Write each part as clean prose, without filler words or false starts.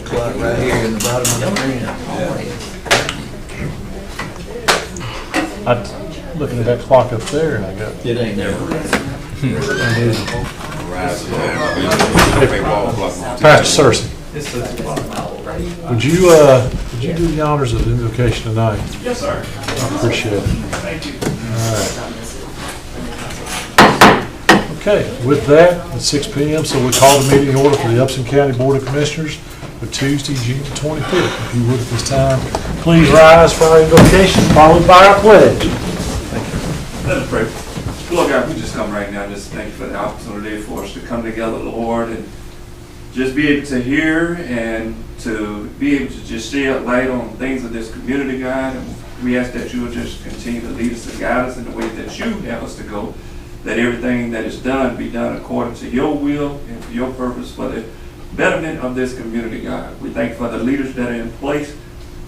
Clock right here in the bottom of the screen. I'm looking at that clock up there, and I got. It ain't never. Pastor Cersei, would you do the honors of the invocation tonight? Yes, sir. I appreciate it. Thank you. All right. Okay, with that, it's 6 p.m., so we call the meeting order for the Upson County Board of Commissioners for Tuesday, June the 25th. If you would at this time, please rise for our invocation, followed by our pledge. Let us pray. Lord God, we just come right now, just thank you for the opportunity for us to come together, Lord, and just be able to hear and to be able to just shed light on things of this community, God. And we ask that you will just continue to lead us and guide us in the way that you have us to go, that everything that is done be done according to your will and for your purpose for the betterment of this community, God. We thank you for the leaders that are in place,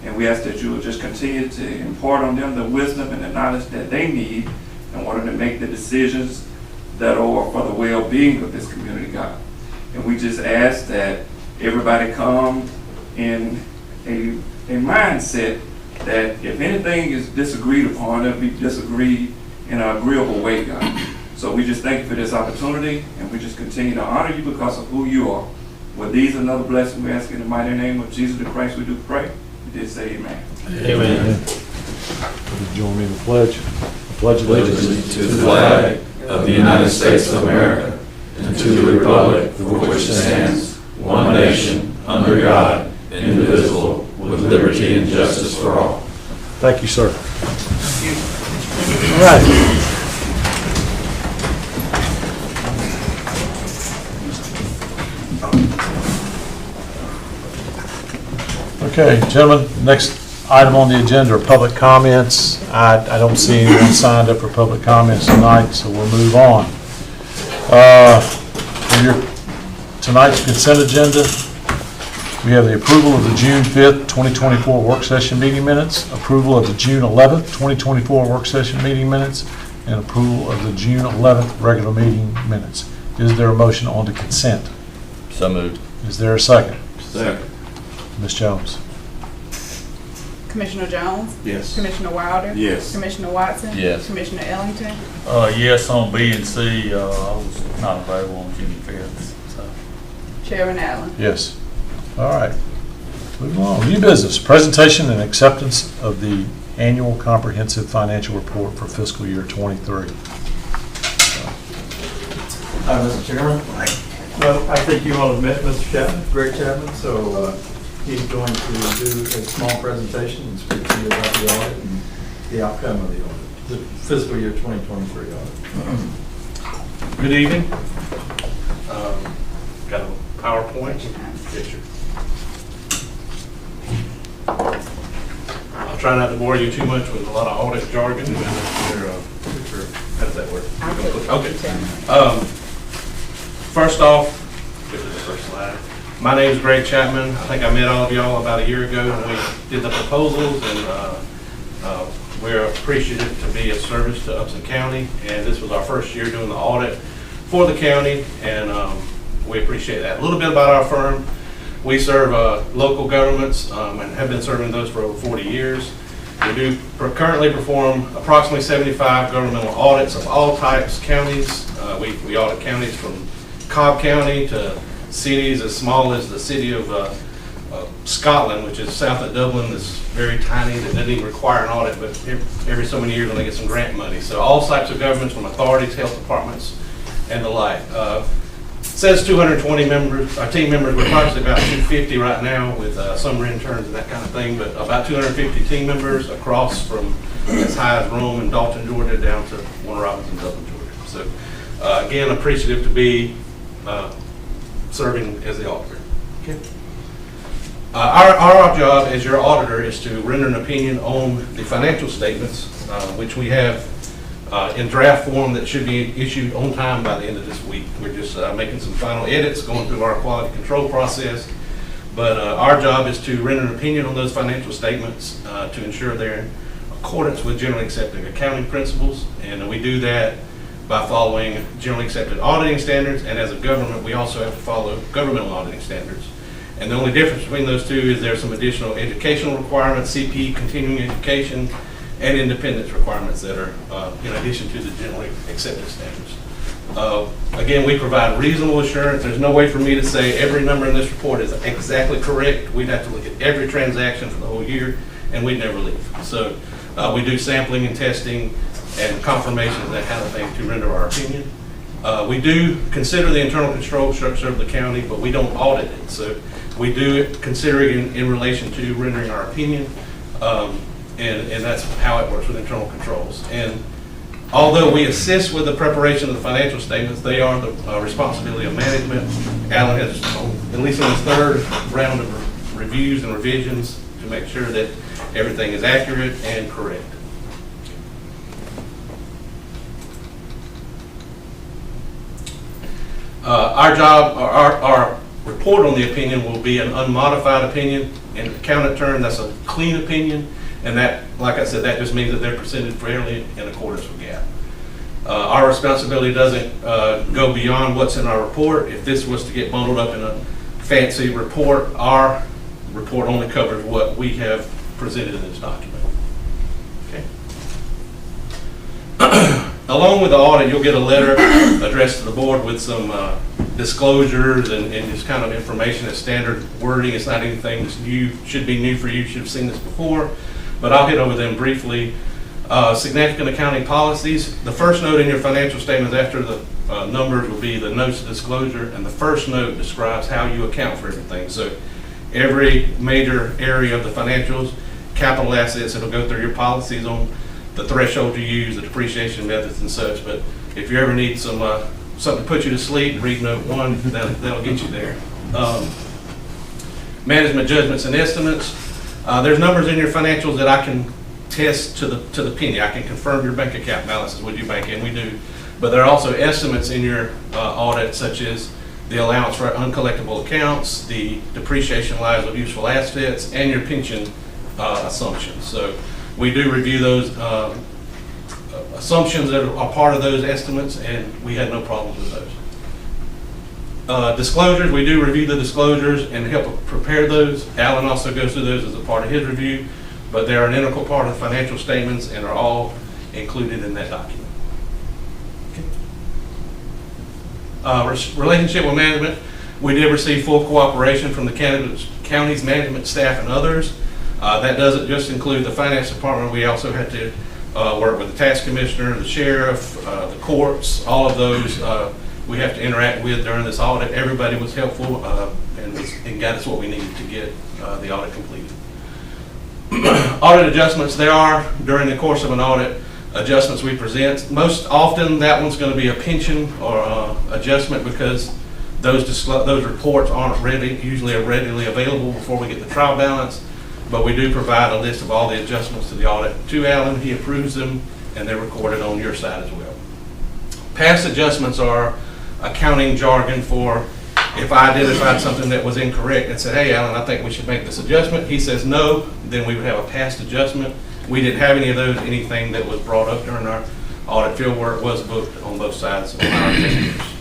and we ask that you will just continue to impart on them the wisdom and the knowledge that they need in order to make the decisions that are for the well-being of this community, God. And we just ask that everybody come in a mindset that if anything is disagreed upon, it'll be disagreed in an agreeable way, God. So we just thank you for this opportunity, and we just continue to honor you because of who you are. With these and other blessings, we ask in the mighty name of Jesus the Christ, we do pray. We did say amen. Amen. Would you join me in the pledge? I pledge allegiance to the flag of the United States of America and to the republic for which it stands, one nation, under God, indivisible, with liberty and justice for all. Thank you, sir. All right. Okay, gentlemen, next item on the agenda are public comments. I don't see anyone signed up for public comments tonight, so we'll move on. For your tonight's consent agenda, we have the approval of the June 5th, 2024 work session meeting minutes, approval of the June 11th, 2024 work session meeting minutes, and approval of the June 11th regular meeting minutes. Is there a motion on the consent? So moved. Is there a second? Second. Ms. Jones? Commissioner Jones? Yes. Commissioner Wilder? Yes. Commissioner Watson? Yes. Commissioner Ellington? Yes, on B and C, I was not available on June 5th, so. Chairman Allen? Yes. All right. Moving on. New business, presentation and acceptance of the annual comprehensive financial report for fiscal year 23. Hi, Mr. Chairman. Well, I think you all have met Mr. Chapman, Greg Chapman, so he's going to do a small presentation and speak to you about the audit and the outcome of the audit, the fiscal year 2023 audit. Good evening. Got a PowerPoint picture. I'll try not to bore you too much with a lot of audit jargon. How does that work? Okay. First off, this is the first slide. My name is Greg Chapman. I think I met all of y'all about a year ago when we did the proposals, and we're appreciative to be of service to Upson County. And this was our first year doing the audit for the county, and we appreciate that. A little bit about our firm. We serve local governments and have been serving those for over 40 years. We do currently perform approximately 75 governmental audits of all types, counties. We audit counties from Cobb County to cities as small as the city of Scotland, which is south of Dublin, that's very tiny, that doesn't even require an audit, but every so many years when they get some grant money. So all types of governments, from authorities, health departments, and the like. Says 220 members, our team members, we're approximately about 250 right now with summer interns and that kind of thing, but about 250 team members across from as high as Rome and Dalton, Georgia, down to Warner Robins and Dublin, Georgia. So again, appreciative to be serving as the auditor. Okay. Our job as your auditor is to render an opinion on the financial statements, which we have in draft form that should be issued on time by the end of this week. We're just making some final edits, going through our quality control process. But our job is to render an opinion on those financial statements to ensure they're in accordance with generally accepted accounting principles. And we do that by following generally accepted auditing standards, and as a government, we also have to follow governmental auditing standards. And the only difference between those two is there's some additional educational requirements, CP, continuing education, and independence requirements that are in addition to the generally accepted standards. Again, we provide reasonable assurance. There's no way for me to say every number in this report is exactly correct. We'd have to look at every transaction for the whole year, and we'd never leave. So we do sampling and testing and confirmation and that kind of thing to render our opinion. We do consider the internal control structure of the county, but we don't audit it. So we do consider it in relation to rendering our opinion, and that's how it works with internal controls. And although we assist with the preparation of the financial statements, they are the responsibility of management. Alan has, at least in his third round of reviews and revisions, to make sure that everything is accurate and correct. Our job, our report on the opinion will be an unmodified opinion. In accountant term, that's a clean opinion, and that, like I said, that just means that they're presented fairly in accordance with GAAP. Our responsibility doesn't go beyond what's in our report. If this was to get bundled up in a fancy report, our report only covers what we have presented in this document. Okay. Along with the audit, you'll get a letter addressed to the board with some disclosures and just kind of information that's standard wording. It's not anything that's new, should be new for you, should have seen this before, but I'll hit over them briefly. Significant accounting policies. The first note in your financial statements after the numbers will be the notes of disclosure, and the first note describes how you account for everything. So every major area of the financials, capital assets, it'll go through your policies on the threshold you use, the depreciation methods and such. But if you ever need some something to put you to sleep, read note 1, that'll get you there. Management judgments and estimates. There's numbers in your financials that I can test to the penny. I can confirm your bank account balances with your bank, and we do. But there are also estimates in your audit, such as the allowance for uncollectible accounts, the depreciation lives of useful assets, and your pension assumptions. So we do review those assumptions that are part of those estimates, and we had no problems with those. Disclosures, we do review the disclosures and help prepare those. Alan also goes through those as a part of his review, but they're an integral part of the financial statements and are all included in that document. Relationship with management, we did receive full cooperation from the county's management staff and others. That doesn't just include the finance department. We also had to work with the tax commissioner, the sheriff, the courts, all of those we have to interact with during this audit. Everybody was helpful and got us what we needed to get the audit completed. Audit adjustments, there are, during the course of an audit, adjustments we present. Most often that one's going to be a pension or adjustment because those reports aren't usually readily available before we get the trial balance, but we do provide a list of all the adjustments to the audit to Alan. He approves them, and they're recorded on your side as well. Past adjustments are accounting jargon for if I identified something that was incorrect and said, hey, Alan, I think we should make this adjustment. He says no, then we would have a past adjustment. We didn't have any of those. Anything that was brought up during our audit field work was booked on both sides of our business.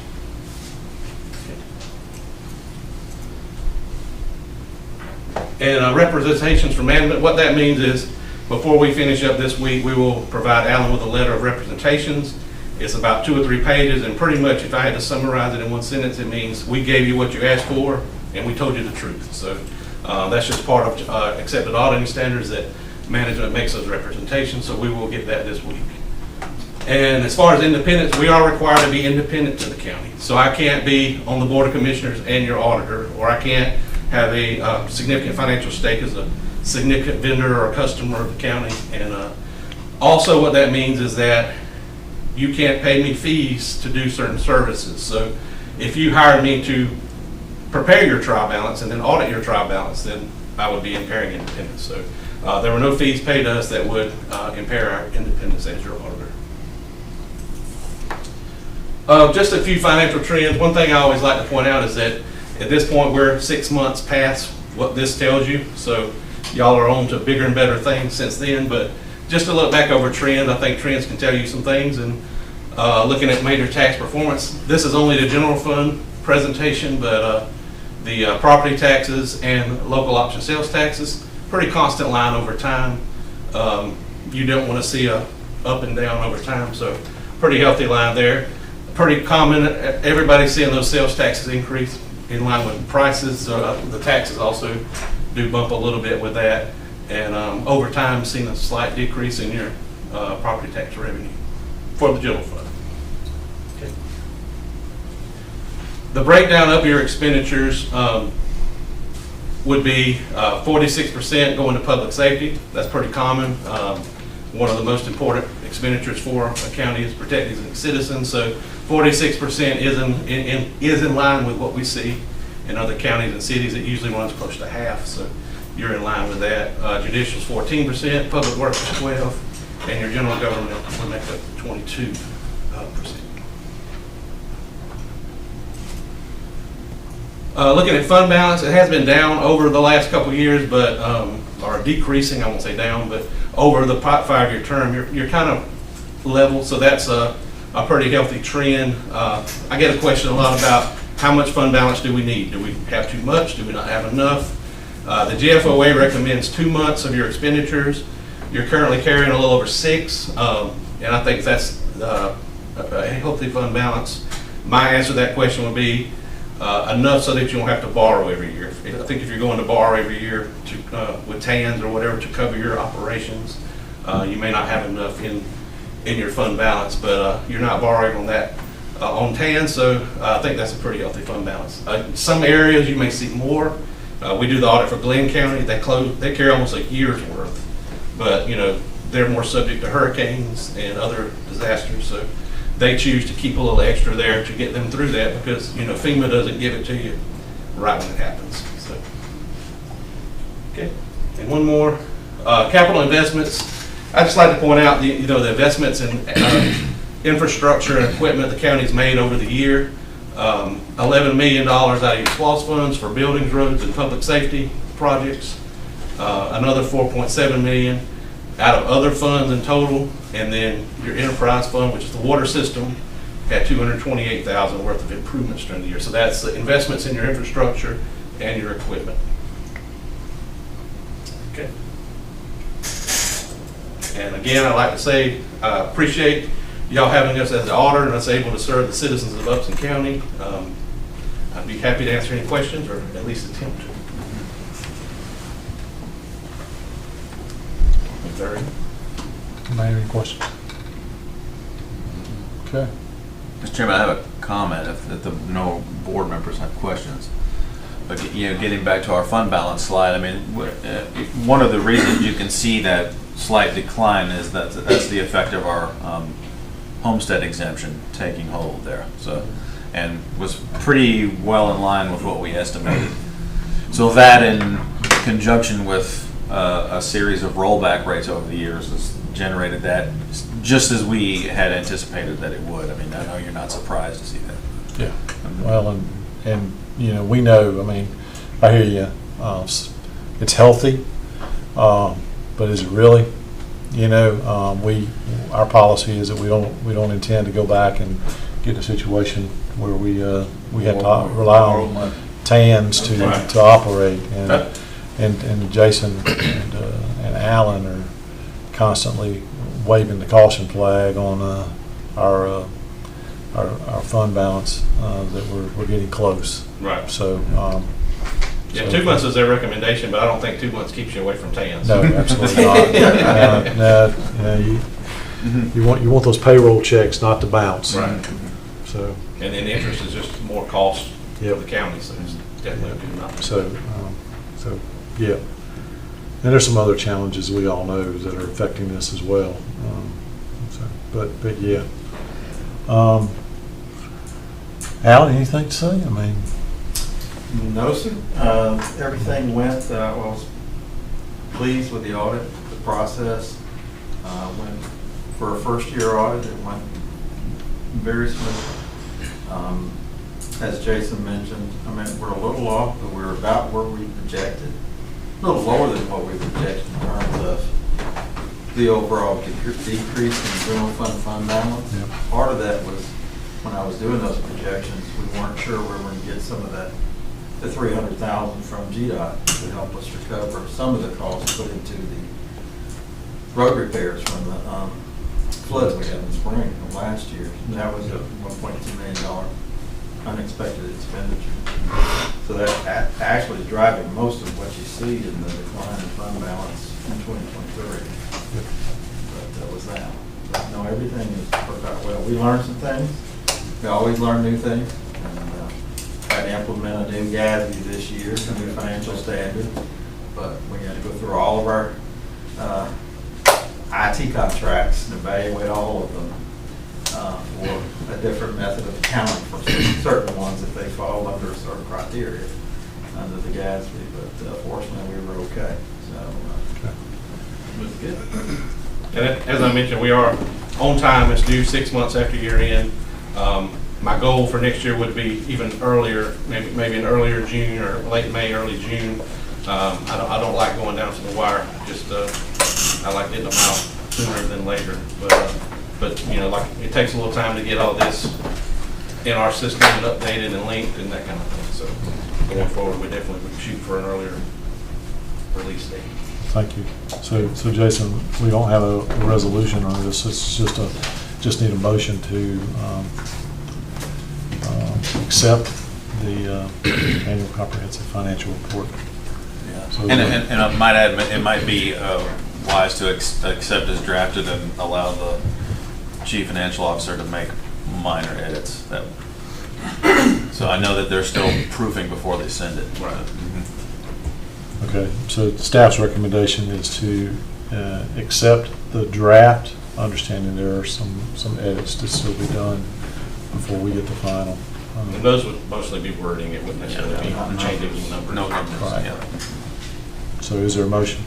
And representations from management, what that means is before we finish up this week, we will provide Alan with a letter of representations. It's about 2 or 3 pages, and pretty much if I had to summarize it in one sentence, it means we gave you what you asked for and we told you the truth. So that's just part of accepted auditing standards that management makes those representations, so we will get that this week. And as far as independence, we are required to be independent to the county. So I can't be on the Board of Commissioners and your auditor, or I can't have a significant financial stake as a significant vendor or customer of the county. And also what that means is that you can't pay me fees to do certain services. So if you hired me to prepare your trial balance and then audit your trial balance, then I would be impairing independence. So there were no fees paid to us that would impair our independence as your auditor. Just a few financial trends. One thing I always like to point out is that at this point we're 6 months past what this tells you. So y'all are on to bigger and better things since then. But just to look back over trend, I think trends can tell you some things. And looking at major tax performance. This is only the general fund presentation, but the property taxes and local option sales taxes, pretty constant line over time. You don't want to see a up and down over time, so pretty healthy line there. Pretty common, everybody's seeing those sales taxes increase in line with prices. The taxes also do bump a little bit with that. And over time, seen a slight decrease in your property tax revenue for the general fund. Okay. The breakdown of your expenditures would be 46% going to public safety. That's pretty common. One of the most important expenditures for a county is protecting its citizens. So 46% is in line with what we see in other counties and cities. It usually runs close to half. So you're in line with that. Judicial's 14%, public works is 12%, and your general government will make up 22%. Looking at fund balance, it has been down over the last couple of years, but or decreasing, I won't say down, but over the 5-year term, you're kind of level, so that's a pretty healthy trend. I get a question a lot about how much fund balance do we need? Do we have too much? Do we not have enough? The GFOA recommends 2 months of your expenditures. You're currently carrying a little over 6, and I think that's a healthy fund balance. My answer to that question would be enough so that you don't have to borrow every year. I think if you're going to borrow every year to, with TANs or whatever to cover your operations, you may not have enough in your fund balance, but you're not borrowing on that on TANs, so I think that's a pretty healthy fund balance. Some areas you may see more. We do the audit for Glenn County. They carry almost a year's worth, but they're more subject to hurricanes and other disasters, so they choose to keep a little extra there to get them through that because FEMA doesn't give it to you right when it happens. So, okay, and one more, capital investments. I'd just like to point out the investments in infrastructure and equipment the county's made over the year. $11 million out of your SPLOST funds for buildings, roads, and public safety projects. Another $4.7 million out of other funds in total, and then your enterprise fund, which is the water system, had $228,000 worth of improvements during the year. So that's the investments in your infrastructure and your equipment. Okay. And again, I'd like to say I appreciate y'all having us as the auditor and us able to serve the citizens of Upson County. I'd be happy to answer any questions or at least attempt to. Larry? Any questions? Okay. Mr. Chairman, I have a comment if no board members have questions. But getting back to our fund balance slide, I mean, one of the reasons you can see that slight decline is that's the effect of our homestead exemption taking hold there. So, and was pretty well in line with what we estimated. So that in conjunction with a series of rollback rates over the years has generated that just as we had anticipated that it would. I mean, I know you're not surprised to see that. Yeah. Well, and we know. I mean, I hear you. It's healthy, but is it really? Our policy is that we don't intend to go back and get in a situation where we have to rely on TANs to operate. And Jason and Alan are constantly waving the caution flag on our fund balance that we're getting close. Right. So. Yeah, 2 months is their recommendation, but I don't think 2 months keeps you away from TANs. No, absolutely not. You want those payroll checks not to bounce. Right. So. And then the interest is just more cost for the county, so it's definitely a good amount. So yeah. And there's some other challenges we all know that are affecting this as well. But yeah. Alan, anything to say? I mean. No, sir. Everything went, I was pleased with the audit, the process. When for a first-year audit, it went very smoothly. As Jason mentioned, I mean, we're a little off, but we're about where we projected. A little lower than what we projected in terms of the overall decrease in general fund balance. Yep. Part of that was, when I was doing those projections, we weren't sure we were going to get some of that, the $300,000 from GDOT to help us recover some of the costs put into the road repairs from the floods we had in the spring of last year. And that was a $1.2 million unexpected expenditure. So that actually is driving most of what you see in the decline in fund balance in 2023. But that was that. But no, everything has worked out well. We learned some things. We always learn new things. And had to implement a new GASB this year, a new financial standard. But we had to go through all of our IT contracts and evaluate all of them for a different method of accounting for certain ones if they fall under certain criteria under the GASB. But fortunately, we were okay. So it was good. And as I mentioned, we are on time. It's due 6 months after year end. My goal for next year would be even earlier, maybe an earlier June or late May, early June. I don't like going down to the wire. Just I like getting them out sooner than later. But you know, like it takes a little time to get all this in our system and updated and linked and that kind of thing. So going forward, we definitely would shoot for an earlier release date. Thank you. So Jason, we don't have a resolution on this. It's just need a motion to accept the annual comprehensive financial report. Yeah. So And I might add, it might be wise to accept as drafted and allow the chief financial officer to make minor edits. So I know that they're still proofing before they send it. Right. Okay, so staff's recommendation is to accept the draft, understanding there are some edits to still be done before we get the final. And those would mostly be wording. It wouldn't necessarily be changing numbers. No numbers. Right. Yeah. So is there a motion?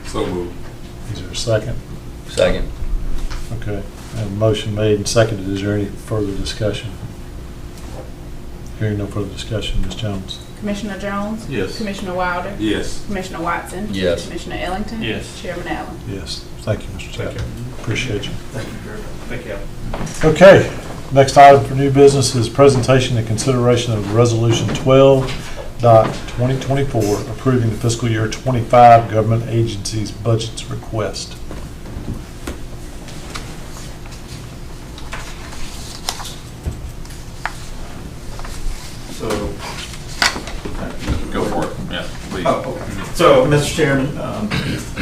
So moved. Is there a second? Second. Okay, a motion made and seconded. Is there any further discussion? Hearing no further discussion, Ms. Jones. Commissioner Jones? Yes. Commissioner Wilder? Yes. Commissioner Watson? Yes. Commissioner Ellington? Yes. Chairman Allen? Yes, thank you, Mr. Thank Chapman. Appreciate you. Thank you very much. Thank you. Okay, next item for new business is presentation and consideration of Resolution 12.2024, approving the fiscal year 25 government agencies' budgets request. So, Go for it. Yeah, please. oh, okay. So, Mr. Chairman,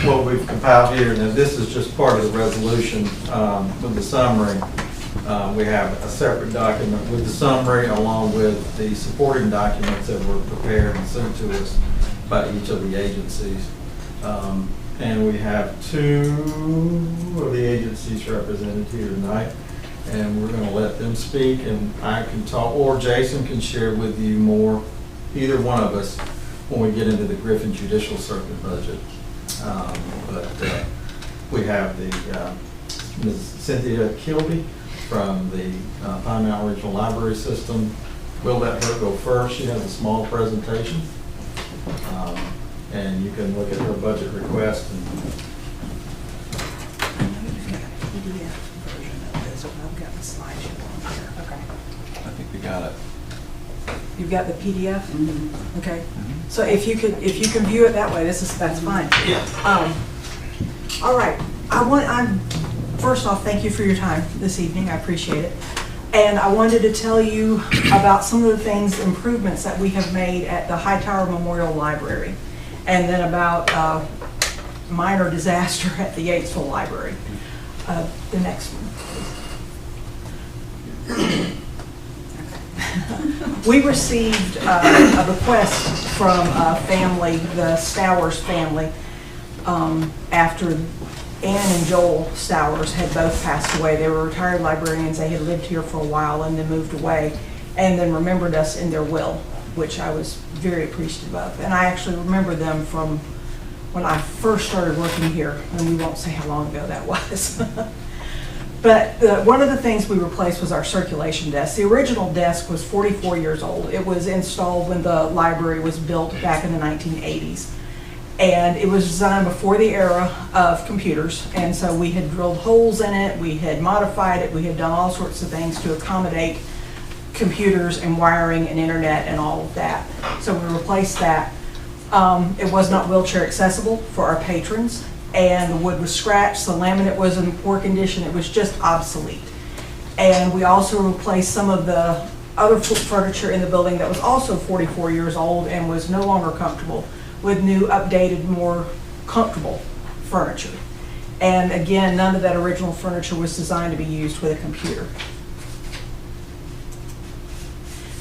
what we've compiled here, and this is just part of the resolution with the summary. We have a separate document with the summary along with the supporting documents that were prepared and sent to us by each of the agencies. And we have two of the agencies represented here tonight. And we're going to let them speak, and I can talk, or Jason can share with you more, either one of us, when we get into the Griffin Judicial Circuit budget. But we have the Ms. Cynthia Kilby from the Pine Mountain Regional Library System. We'll let her go first. She has a small presentation. And you can look at her budget request. And I think we got it. You've got the PDF? Mm-hmm. Okay. So if you can view it that way, that's fine. yeah. All right. First off, thank you for your time this evening. I appreciate it. And I wanted to tell you about some of the things, improvements that we have made at the Hightower Memorial Library. And then about minor disaster at the Yatesville Library. The next one, please. We received a request from a family, the Stowers family, after Ann and Joel Stowers had both passed away. They were retired librarians. They had lived here for a while and then moved away and then remembered us in their will, which I was very appreciative of. And I actually remember them from when I first started working here, and we won't say how long ago that was. But one of the things we replaced was our circulation desk. The original desk was 44 years old. It was installed when the library was built back in the 1980s. And it was designed before the era of computers, and so we had drilled holes in it, we had modified it, we had done all sorts of things to accommodate computers and wiring and internet and all of that. So we replaced that. It was not wheelchair accessible for our patrons, and the wood was scratched, the laminate was in poor condition, it was just obsolete. And we also replaced some of the other furniture in the building that was also 44 years old and was no longer comfortable, with new, updated, more comfortable furniture. And again, none of that original furniture was designed to be used with a computer.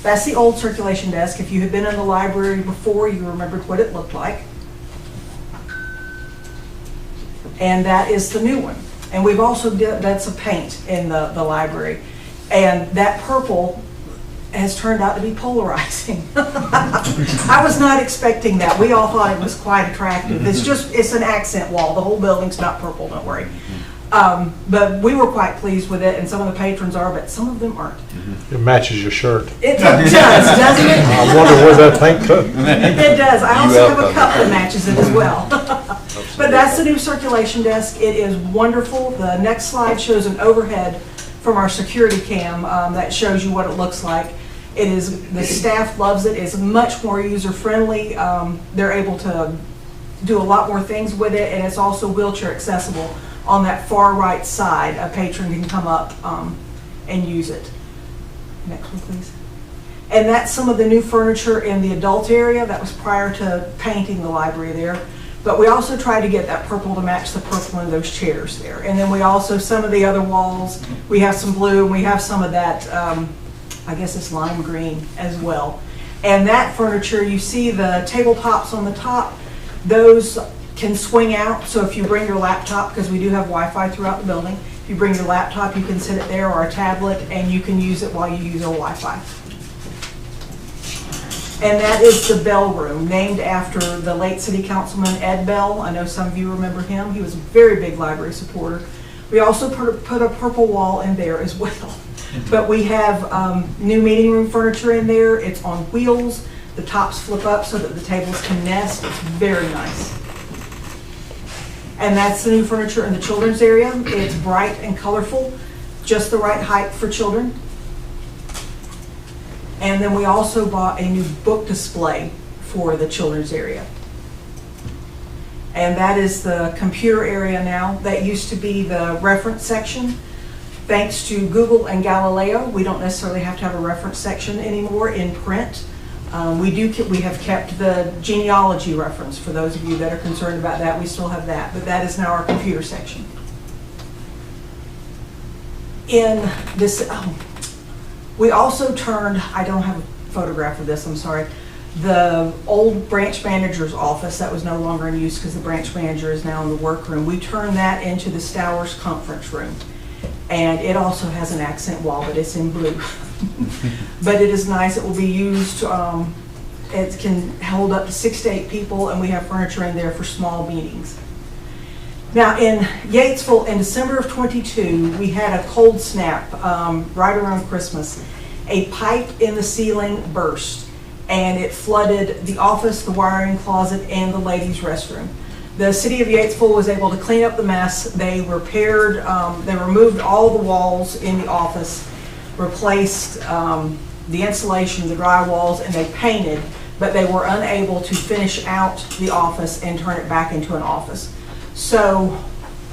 That's the old circulation desk. If you had been in the library before, you remembered what it looked like. And that is the new one. And we've also done some paint in the library. And that purple has turned out to be polarizing. I was not expecting that. We all thought it was quite attractive. It's an accent wall. The whole building's not purple, don't worry. But we were quite pleased with it, and some of the patrons are, but some of them aren't. It matches your shirt. It does, doesn't it? I wonder where that paint could. It does. I also have a cup that matches it as well. But that's the new circulation desk. It is wonderful. The next slide shows an overhead from our security cam that shows you what it looks like. It is, the staff loves it. It's much more user-friendly. They're able to do a lot more things with it, and it's also wheelchair accessible. On that far right side, a patron can come up and use it. Next one, please. And that's some of the new furniture in the adult area. That was prior to painting the library there. But we also tried to get that purple to match the purple in those chairs there. And then we also, some of the other walls, we have some blue, and we have some of that, I guess it's lime green as well. And that furniture, you see the tabletops on the top, those can swing out. So if you bring your laptop, because we do have Wi-Fi throughout the building, if you bring your laptop, you can sit it there, or a tablet, and you can use it while you use our Wi-Fi. And that is the Bell Room, named after the late city councilman Ed Bell. I know some of you remember him. He was a very big library supporter. We also put a purple wall in there as well. But we have new meeting room furniture in there. It's on wheels. The tops flip up so that the tables can nest. It's very nice. And that's the new furniture in the children's area. It's bright and colorful, just the right height for children. And then we also bought a new book display for the children's area. And that is the computer area now. That used to be the reference section. Thanks to Google and Galileo, we don't necessarily have to have a reference section anymore in print. We have kept the genealogy reference. For those of you that are concerned about that, we still have that, but that is now our computer section. In this, we also turned, I don't have a photograph of this, I'm sorry, the old branch manager's office that was no longer in use because the branch manager is now in the workroom. We turned that into the Stowers conference room. And it also has an accent wall, but it's in blue. But it is nice. It will be used. It can hold up to 6 to 8 people, and we have furniture in there for small meetings. Now, in Yatesville, in December of '22, we had a cold snap right around Christmas. A pipe in the ceiling burst, and it flooded the office, the wiring closet, and the ladies' restroom. The city of Yatesville was able to clean up the mess. They repaired, they removed all the walls in the office, replaced the insulation, the drywalls, and they painted, but they were unable to finish out the office and turn it back into an office. So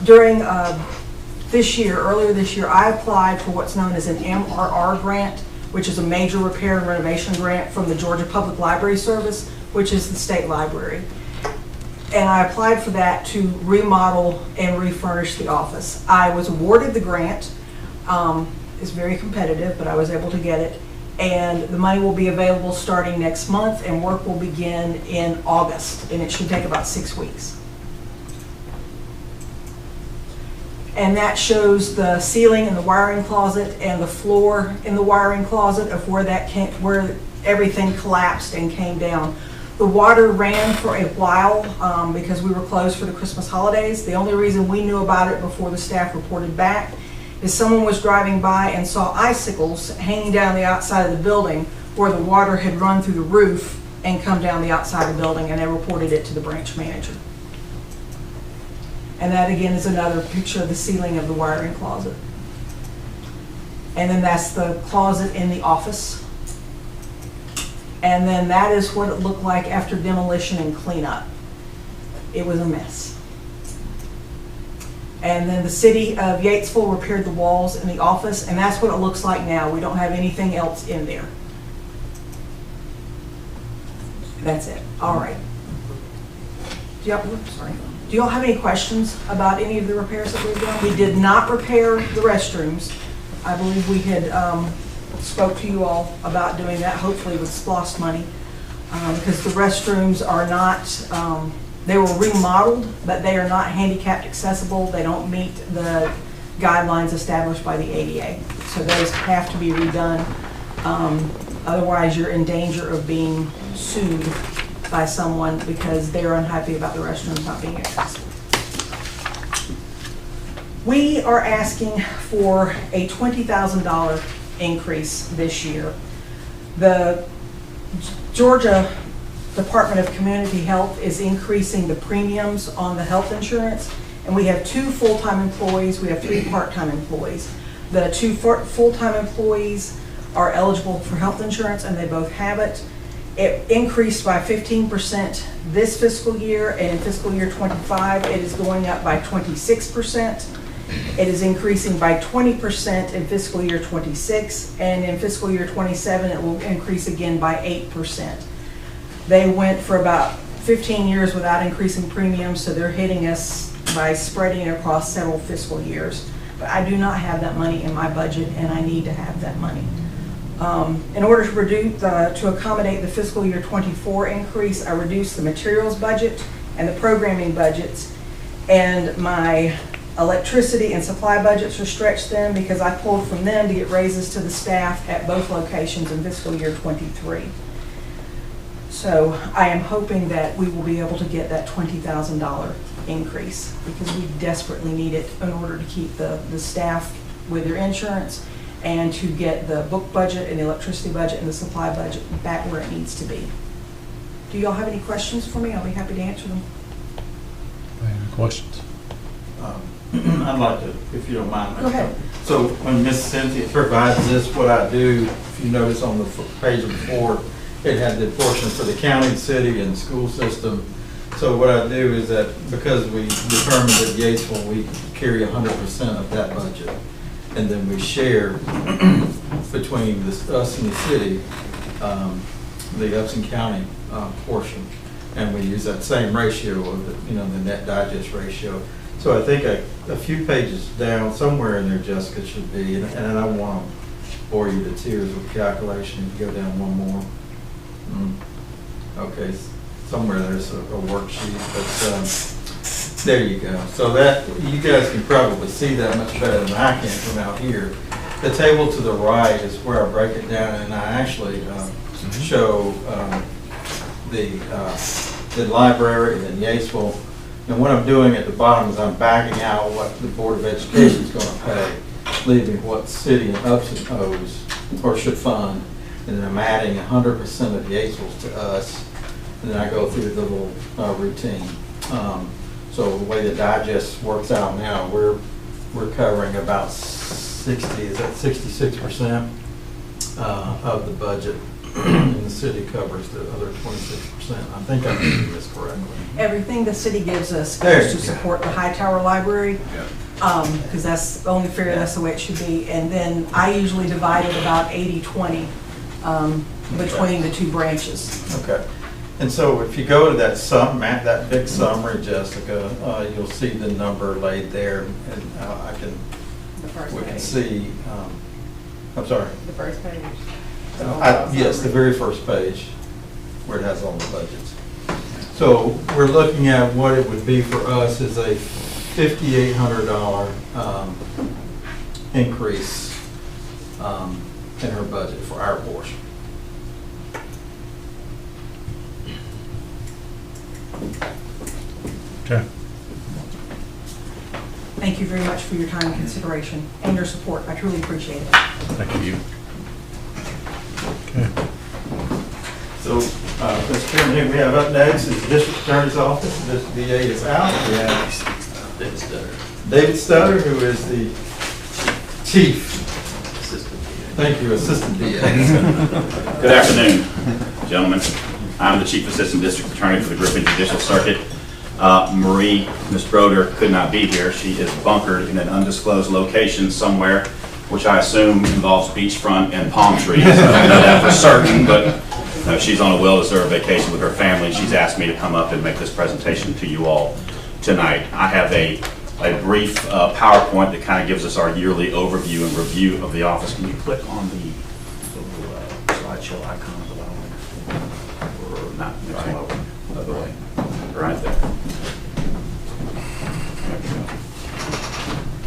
during earlier this year, I applied for what's known as an MRR grant, which is a major repair and renovation grant from the Georgia Public Library Service, which is the state library. And I applied for that to remodel and refurnish the office. I was awarded the grant. It's very competitive, but I was able to get it. And the money will be available starting next month, and work will begin in August, and it should take about 6 weeks. And that shows the ceiling in the wiring closet and the floor in the wiring closet of where everything collapsed and came down. The water ran for a while because we were closed for the Christmas holidays. The only reason we knew about it before the staff reported back is someone was driving by and saw icicles hanging down the outside of the building where the water had run through the roof and come down the outside of the building, and they reported it to the branch manager. And that again is another picture of the ceiling of the wiring closet. And then that's the closet in the office. And then that is what it looked like after demolition and cleanup. It was a mess. And then the city of Yatesville repaired the walls in the office, and that's what it looks like now. We don't have anything else in there. That's it. All right. Do y'all have any questions about any of the repairs that we've done? We did not repair the restrooms. I believe we had spoke to you all about doing that, hopefully with SPLOST money, because the restrooms are not, they were remodeled, but they are not handicapped accessible. They don't meet the guidelines established by the ADA. So those have to be redone. Otherwise, you're in danger of being sued by someone because they're unhappy about the restrooms not being accessible. We are asking for a $20,000 increase this year. The Georgia Department of Community Health is increasing the premiums on the health insurance, and we have 2 full-time employees, we have 3 part-time employees. The 2 full-time employees are eligible for health insurance, and they both have it. It increased by 15% this fiscal year, and in fiscal year 25, it is going up by 26%. It is increasing by 20% in fiscal year 26, and in fiscal year 27, it will increase again by 8%. They went for about 15 years without increasing premiums, so they're hitting us by spreading it across several fiscal years. But I do not have that money in my budget, and I need to have that money. In order to accommodate the fiscal year 24 increase, I reduced the materials budget and the programming budgets, and my electricity and supply budgets are stretched then because I pulled from them to get raises to the staff at both locations in fiscal year 23. So I am hoping that we will be able to get that $20,000 increase because we desperately need it in order to keep the staff with their insurance and to get the book budget and the electricity budget and the supply budget back where it needs to be. Do y'all have any questions for me? I'll be happy to answer them. Any questions? I'd like to, if you don't mind. Go ahead. So when Miss Cynthia provides this, what I do, if you notice on the page before, it had the portion for the county, city, and school system. So what I do is that because we determined that Yatesville, we carry 100% of that budget. And then we share between us and the city, the Upson County portion. And we use that same ratio of the, the net digest ratio. So I think a few pages down, somewhere in there, Jessica, should be, and I don't want to bore you to tears with calculation. If you go down one more. Okay, somewhere there's a worksheet, but there you go. So that, you guys can probably see that much better than I can from out here. The table to the right is where I break it down, and I actually show the library in Yatesville. And what I'm doing at the bottom is I'm backing out what the Board of Education is going to pay, leaving what city and Upson owes or should fund, and then I'm adding 100% of Yatesville's to us, and then I go through the little routine. So the way the digest works out now, we're covering about 66% of the budget, and the city covers the other 26%. I think I'm doing this correctly. Everything the city gives us goes to support the Hightower Library, because that's only fair, that's the way it should be. And then I usually divide it about 80-20 between the 2 branches. Okay. And so if you go to that big summary, Jessica, you'll see the number laid there, and we can see, I'm sorry. The first page. Yes, the very first page, where it has all the budgets. So we're looking at what it would be for us is a $5,800 increase in her budget for our portion. Okay. Thank you very much for your time and consideration and your support. I truly appreciate it. Thank you. Okay. So Mr. Chairman, who we have up next is the District Attorney's Office. The District DA is out. We have David Stutter, who is the Chief. Thank you, Assistant DA. Good afternoon, gentlemen. I'm the Chief Assistant District Attorney for the Griffin Judicial Circuit. Marie, Ms. Broder, could not be here. She is bunkered in an undisclosed location somewhere, which I assume involves beachfront and palm trees. I don't know that for certain, but she's on a well-deserved vacation with her family. She's asked me to come up and make this presentation to you all tonight. I have a brief PowerPoint that kind of gives us our yearly overview and review of the office. Can you click on the little slideshow icon at the bottom? Or not, next one over, other way, right there.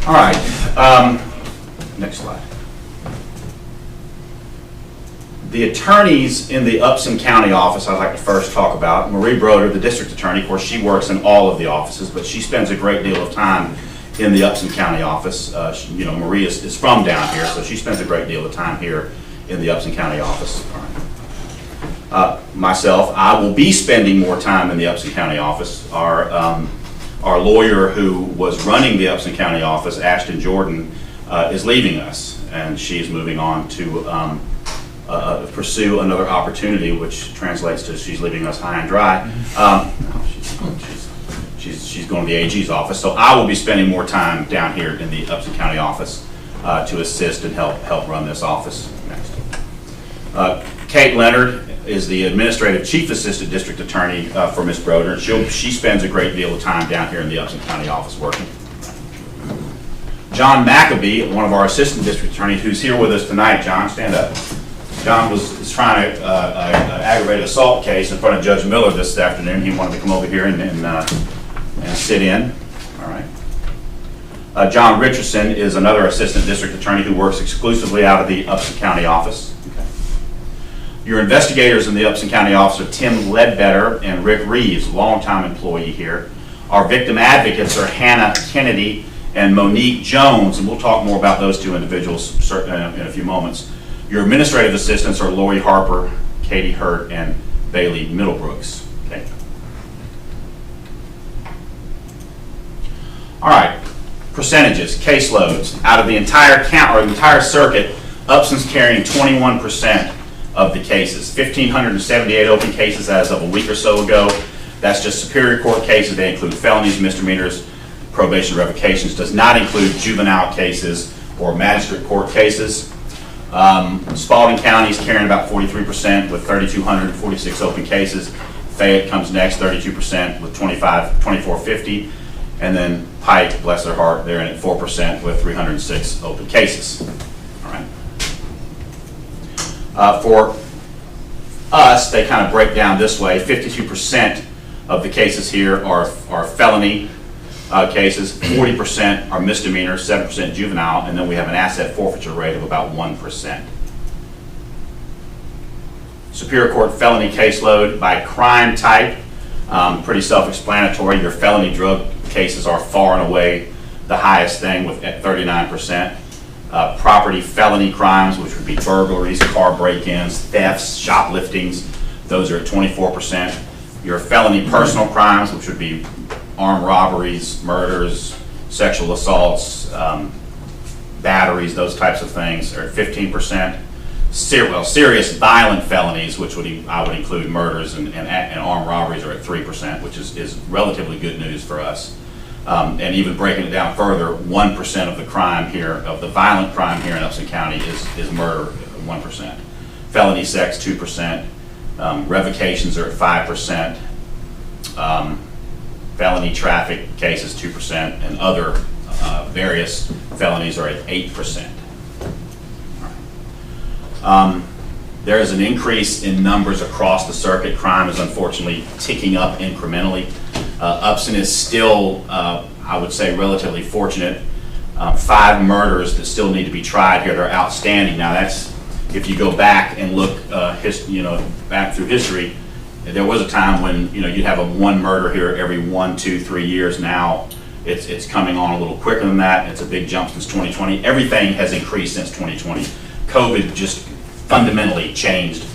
All right, next slide. The attorneys in the Upson County office I'd like to first talk about. Marie Broder, the district attorney, of course, she works in all of the offices, but she spends a great deal of time in the Upson County office. Marie is from down here, so she spends a great deal of time here in the Upson County office. Myself, I will be spending more time in the Upson County office. Our lawyer who was running the Upson County office, Ashton Jordan, is leaving us, and she's moving on to pursue another opportunity, which translates to she's leaving us high and dry. She's going to the AG's office, so I will be spending more time down here in the Upson County office to assist and help run this office. Next. Kate Leonard is the Administrative Chief Assistant District Attorney for Ms. Broder, and she spends a great deal of time down here in the Upson County office working. John McAbee, one of our Assistant District Attorneys, who's here with us tonight. John, stand up. John is trying to aggravated assault case in front of Judge Miller this afternoon. He wanted to come over here and sit in. All right. John Richardson is another Assistant District Attorney who works exclusively out of the Upson County office. Okay. Your investigators in the Upson County office are Tim Ledbetter and Rick Reeves, longtime employee here. Our victim advocates are Hannah Kennedy and Monique Jones, and we'll talk more about those two individuals in a few moments. Your administrative assistants are Lori Harper, Katie Hurt, and Bailey Middlebrooks. Okay. All right, percentages, caseloads. Out of the entire count or the entire circuit, Upson's carrying 21% of the cases. 1,578 open cases as of a week or so ago. That's just Superior Court cases. They include felonies, misdemeanors, probation revocations. Does not include juvenile cases or magistrate court cases. Spalding County is carrying about 43% with 3,246 open cases. Fayette comes next, 32% with 2,450. And then Pike, bless their heart, they're in at 4% with 306 open cases. All right. For us, they kind of break down this way. 52% of the cases here are felony cases, 40% are misdemeanor, 7% juvenile, and then we have an asset forfeiture rate of about 1%. Superior Court felony caseload by crime type, pretty self-explanatory. Your felony drug cases are far and away the highest thing at 39%. Property felony crimes, which would be burglaries, car break-ins, thefts, shopliftings, those are at 24%. Your felony personal crimes, which would be armed robberies, murders, sexual assaults, batteries, those types of things, are at 15%. Serious violent felonies, which I would include murders and armed robberies, are at 3%, which is relatively good news for us. And even breaking it down further, 1% of the crime here, of the violent crime here in Upson County is murder, 1%. Felony sex, 2%. Revocations are at 5%. Felony traffic cases, 2%, and other various felonies are at 8%. There is an increase in numbers across the circuit. Crime is unfortunately ticking up incrementally. Upson is still, I would say, relatively fortunate. 5 murders that still need to be tried here. They're outstanding. Now that's, if you go back and look, back through history, there was a time when you'd have one murder here every 1, 2, 3 years. Now it's coming on a little quicker than that. It's a big jump since 2020. Everything has increased since 2020. COVID just fundamentally changed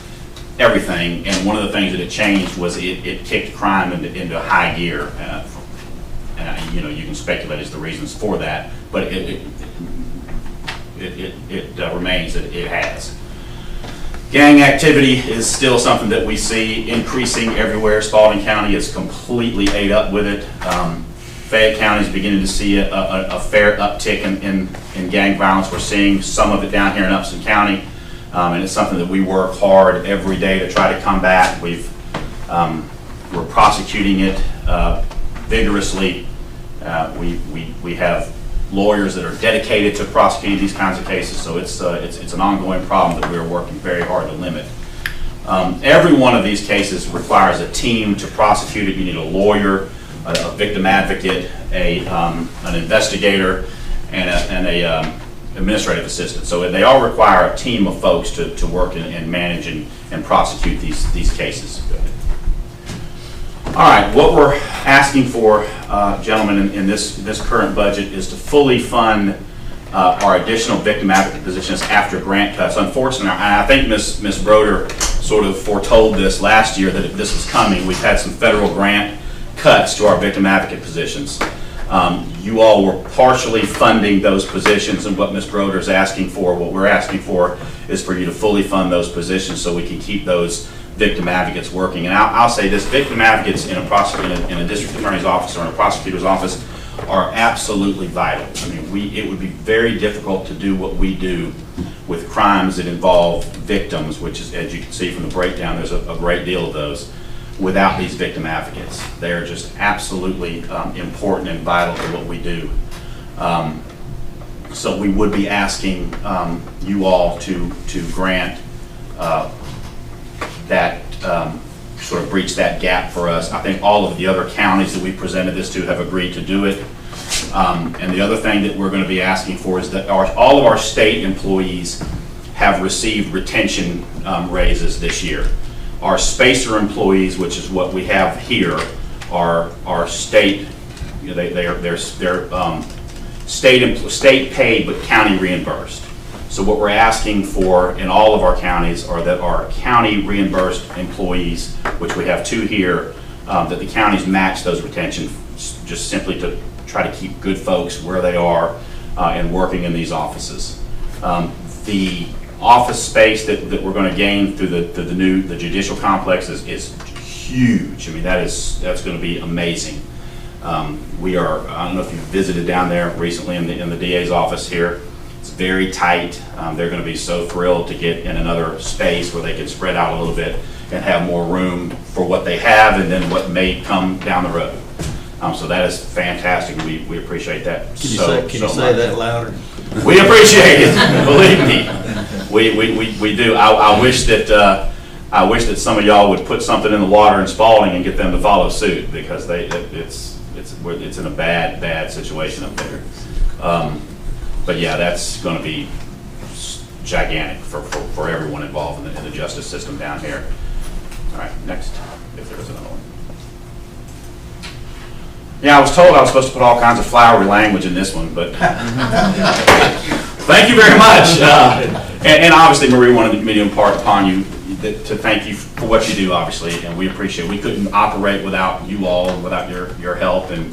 everything, and one of the things that it changed was it kicked crime into high gear. And you can speculate as the reasons for that, but it remains that it has. Gang activity is still something that we see increasing everywhere. Spalding County is completely ate up with it. Fayette County is beginning to see a fair uptick in gang violence. We're seeing some of it down here in Upson County, and it's something that we work hard every day to try to combat. We're prosecuting it vigorously. We have lawyers that are dedicated to prosecuting these kinds of cases, so it's an ongoing problem that we're working very hard to limit. Every one of these cases requires a team to prosecute it. You need a lawyer, a victim advocate, an investigator, and a administrative assistant. So they all require a team of folks to work and manage and prosecute these cases. All right, what we're asking for, gentlemen, in this current budget is to fully fund our additional victim advocate positions after grant cuts. Unfortunately, I think Ms. Broder sort of foretold this last year that this is coming. We've had some federal grant cuts to our victim advocate positions. You all were partially funding those positions, and what Ms. Broder is asking for, what we're asking for, is for you to fully fund those positions so we can keep those victim advocates working. And I'll say this, victim advocates in a district attorney's office or in a prosecutor's office are absolutely vital. I mean, it would be very difficult to do what we do with crimes that involve victims, which is, as you can see from the breakdown, there's a great deal of those, without these victim advocates. They are just absolutely important and vital to what we do. So we would be asking you all to grant that sort of breach that gap for us. I think all of the other counties that we presented this to have agreed to do it. And the other thing that we're going to be asking for is that all of our state employees have received retention raises this year. Our spacer employees, which is what we have here, are state. They're state paid but county reimbursed. So what we're asking for in all of our counties are that our county reimbursed employees, which we have 2 here, that the counties match those retention, just simply to try to keep good folks where they are and working in these offices. The office space that we're going to gain through the judicial complex is huge. I mean, that's going to be amazing. I don't know if you've visited down there recently in the DA's office here. It's very tight. They're going to be so thrilled to get in another space where they can spread out a little bit and have more room for what they have and then what may come down the road. So that is fantastic. We appreciate that. Can you say that louder? We appreciate it. Believe me, we do. I wish that some of y'all would put something in the water in Spalding and get them to follow suit, because it's in a bad situation up there. But yeah, that's going to be gigantic for everyone involved in the justice system down here. All right, next, if there is another one. Yeah, I was told I was supposed to put all kinds of flowery language in this one, but thank you very much. And obviously, Marie wanted me to impart upon you to thank you for what you do, obviously, and we appreciate it. We couldn't operate without you all and without your help, and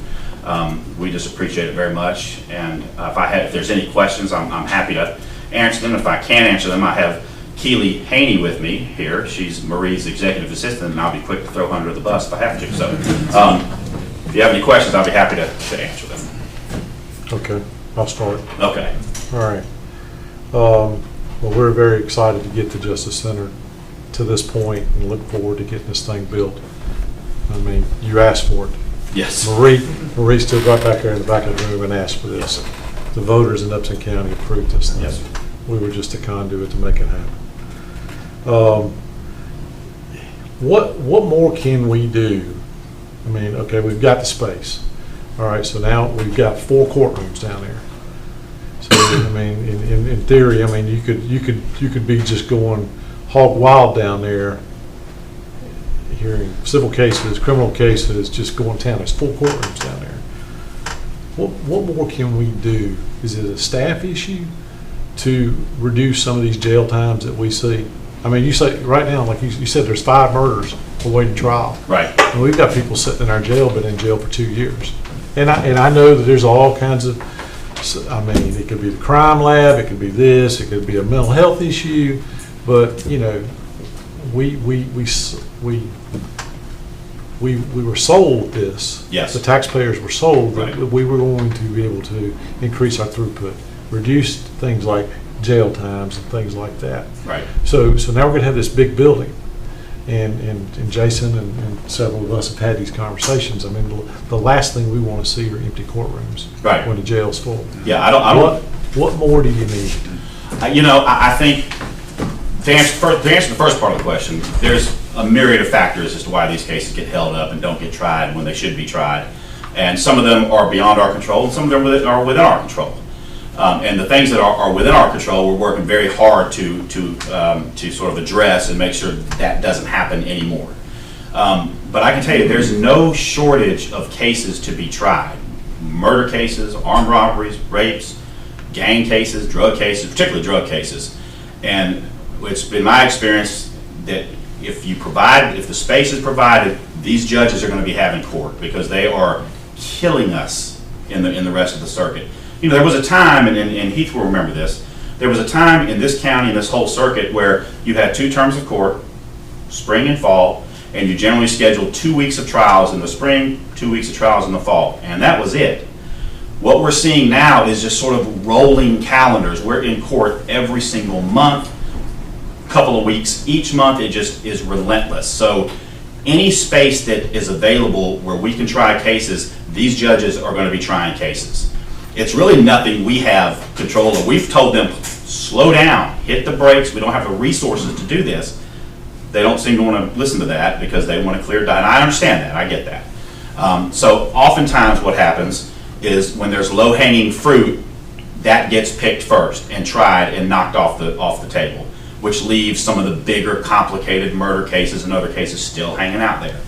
we just appreciate it very much. And if there's any questions, I'm happy to answer them. If I can't answer them, I have Keely Haney with me here. She's Marie's executive assistant, and I'll be quick to throw her under the bus if I have to. So if you have any questions, I'll be happy to answer them. Okay, I'll start. Okay. All right. Well, we're very excited to get the Justice Center to this point and look forward to getting this thing built. I mean, you asked for it. Yes. Marie stood right back there in the back of the room and asked for this. Yes. The voters in Upson County approved this thing. Yes. We were just a conduit to make it happen. What more can we do? I mean, okay, we've got the space. All right, so now we've got 4 courtrooms down there. So I mean, in theory, I mean, you could be just going hog wild down there, hearing civil cases, criminal cases, just going to town. There's 4 courtrooms down there. What more can we do? Is it a staff issue to reduce some of these jail times that we see? I mean, you say, right now, like you said, there's 5 murders awaiting trial. Right. And we've got people sitting in our jail, been in jail for 2 years. And I know that there's all kinds of, I mean, it could be the crime lab, it could be this, it could be a mental health issue, but, you know, we were sold this. Yes. The taxpayers were sold that Right. we were going to be able to increase our throughput, reduce things like jail times and things like that. Right. So now we're gonna have this big building, and Jason and several of us have had these conversations. I mean, the last thing we wanna see are empty courtrooms. Right. When the jail's full. Yeah, I don't. What more do you need? You know, I think, to answer the first part of the question, there's a myriad of factors as to why these cases get held up and don't get tried when they should be tried. And some of them are beyond our control, and some of them are within our control. And the things that are within our control, we're working very hard to sort of address and make sure that doesn't happen anymore. But I can tell you, there's no shortage of cases to be tried. Murder cases, armed robberies, rapes, gang cases, drug cases, particularly drug cases. And it's been my experience that if the space is provided, these judges are going to be having court because they are killing us in the rest of the circuit. You know, there was a time, and Heath will remember this, there was a time in this county, in this whole circuit, where you had 2 terms of court, spring and fall, and you generally scheduled 2 weeks of trials in the spring, 2 weeks of trials in the fall, and that was it. What we're seeing now is just sort of rolling calendars. We're in court every single month, couple of weeks each month. It just is relentless. So any space that is available where we can try cases, these judges are going to be trying cases. It's really nothing we have control of. We've told them, slow down, hit the brakes. We don't have the resources to do this. They don't seem to want to listen to that because they want to clear data. And I understand that. I get that. So oftentimes what happens is when there's low-hanging fruit, that gets picked first and tried and knocked off the table, which leaves some of the bigger, complicated murder cases and other cases still hanging out there.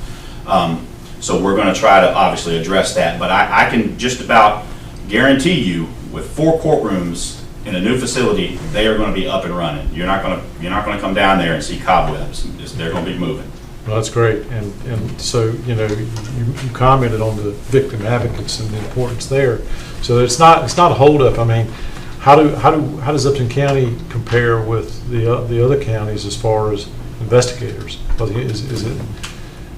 So we're going to try to obviously address that. But I can just about guarantee you, with 4 courtrooms in a new facility, they are going to be up and running. You're not going to come down there and see cobwebs. They're going to be moving. Well, that's great. And so, you know, you commented on the victim advocates and the importance there. So it's not a holdup. I mean, how does Upton County compare with the other counties as far as investigators?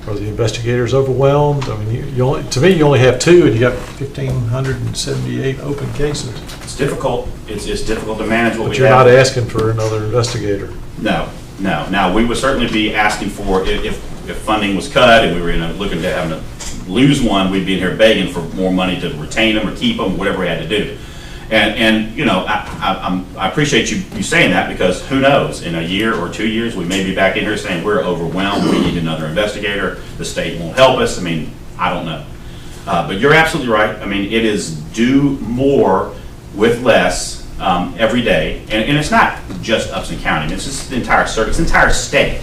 Are the investigators overwhelmed? I mean, to me, you only have 2, and you got 1,578 open cases. It's difficult. It's difficult to manage what we have. But you're not asking for another investigator. No. Now, we would certainly be asking for, if funding was cut and we were looking to having to lose one, we'd be in here begging for more money to retain them or keep them, whatever we had to do. And you know, I appreciate you saying that, because who knows, in a year or 2 years, we may be back in here saying we're overwhelmed, we need another investigator, the state won't help us. I mean, I don't know. But you're absolutely right. I mean, it is do more with less every day. And it's not just Upton County. It's just the entire circuit, it's the entire state.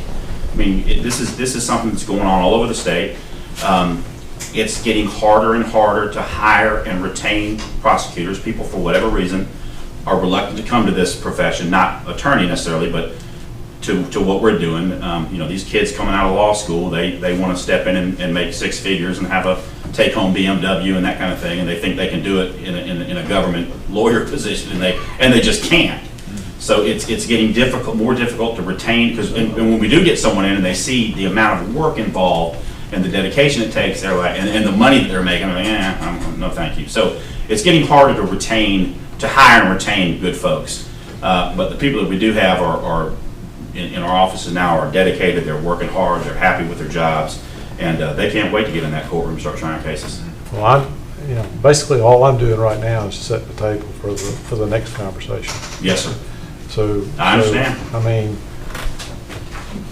I mean, this is something that's going on all over the state. It's getting harder and harder to hire and retain prosecutors. People, for whatever reason, are reluctant to come to this profession, not attorney necessarily, but to what we're doing. You know, these kids coming out of law school, they want to step in and make 6 figures and have a take-home BMW and that kind of thing, and they think they can do it in a government lawyer position, and they just can't. So it's getting more difficult to retain, because when we do get someone in and they see the amount of work involved and the dedication it takes, they're like, and the money that they're making, they're like, no thank you. So it's getting harder to hire and retain good folks. But the people that we do have are in our offices now are dedicated, they're working hard, they're happy with their jobs, and they can't wait to get in that courtroom and start trying cases. Well, basically all I'm doing right now is set the table for the next conversation. Yes, sir. So I understand. I mean,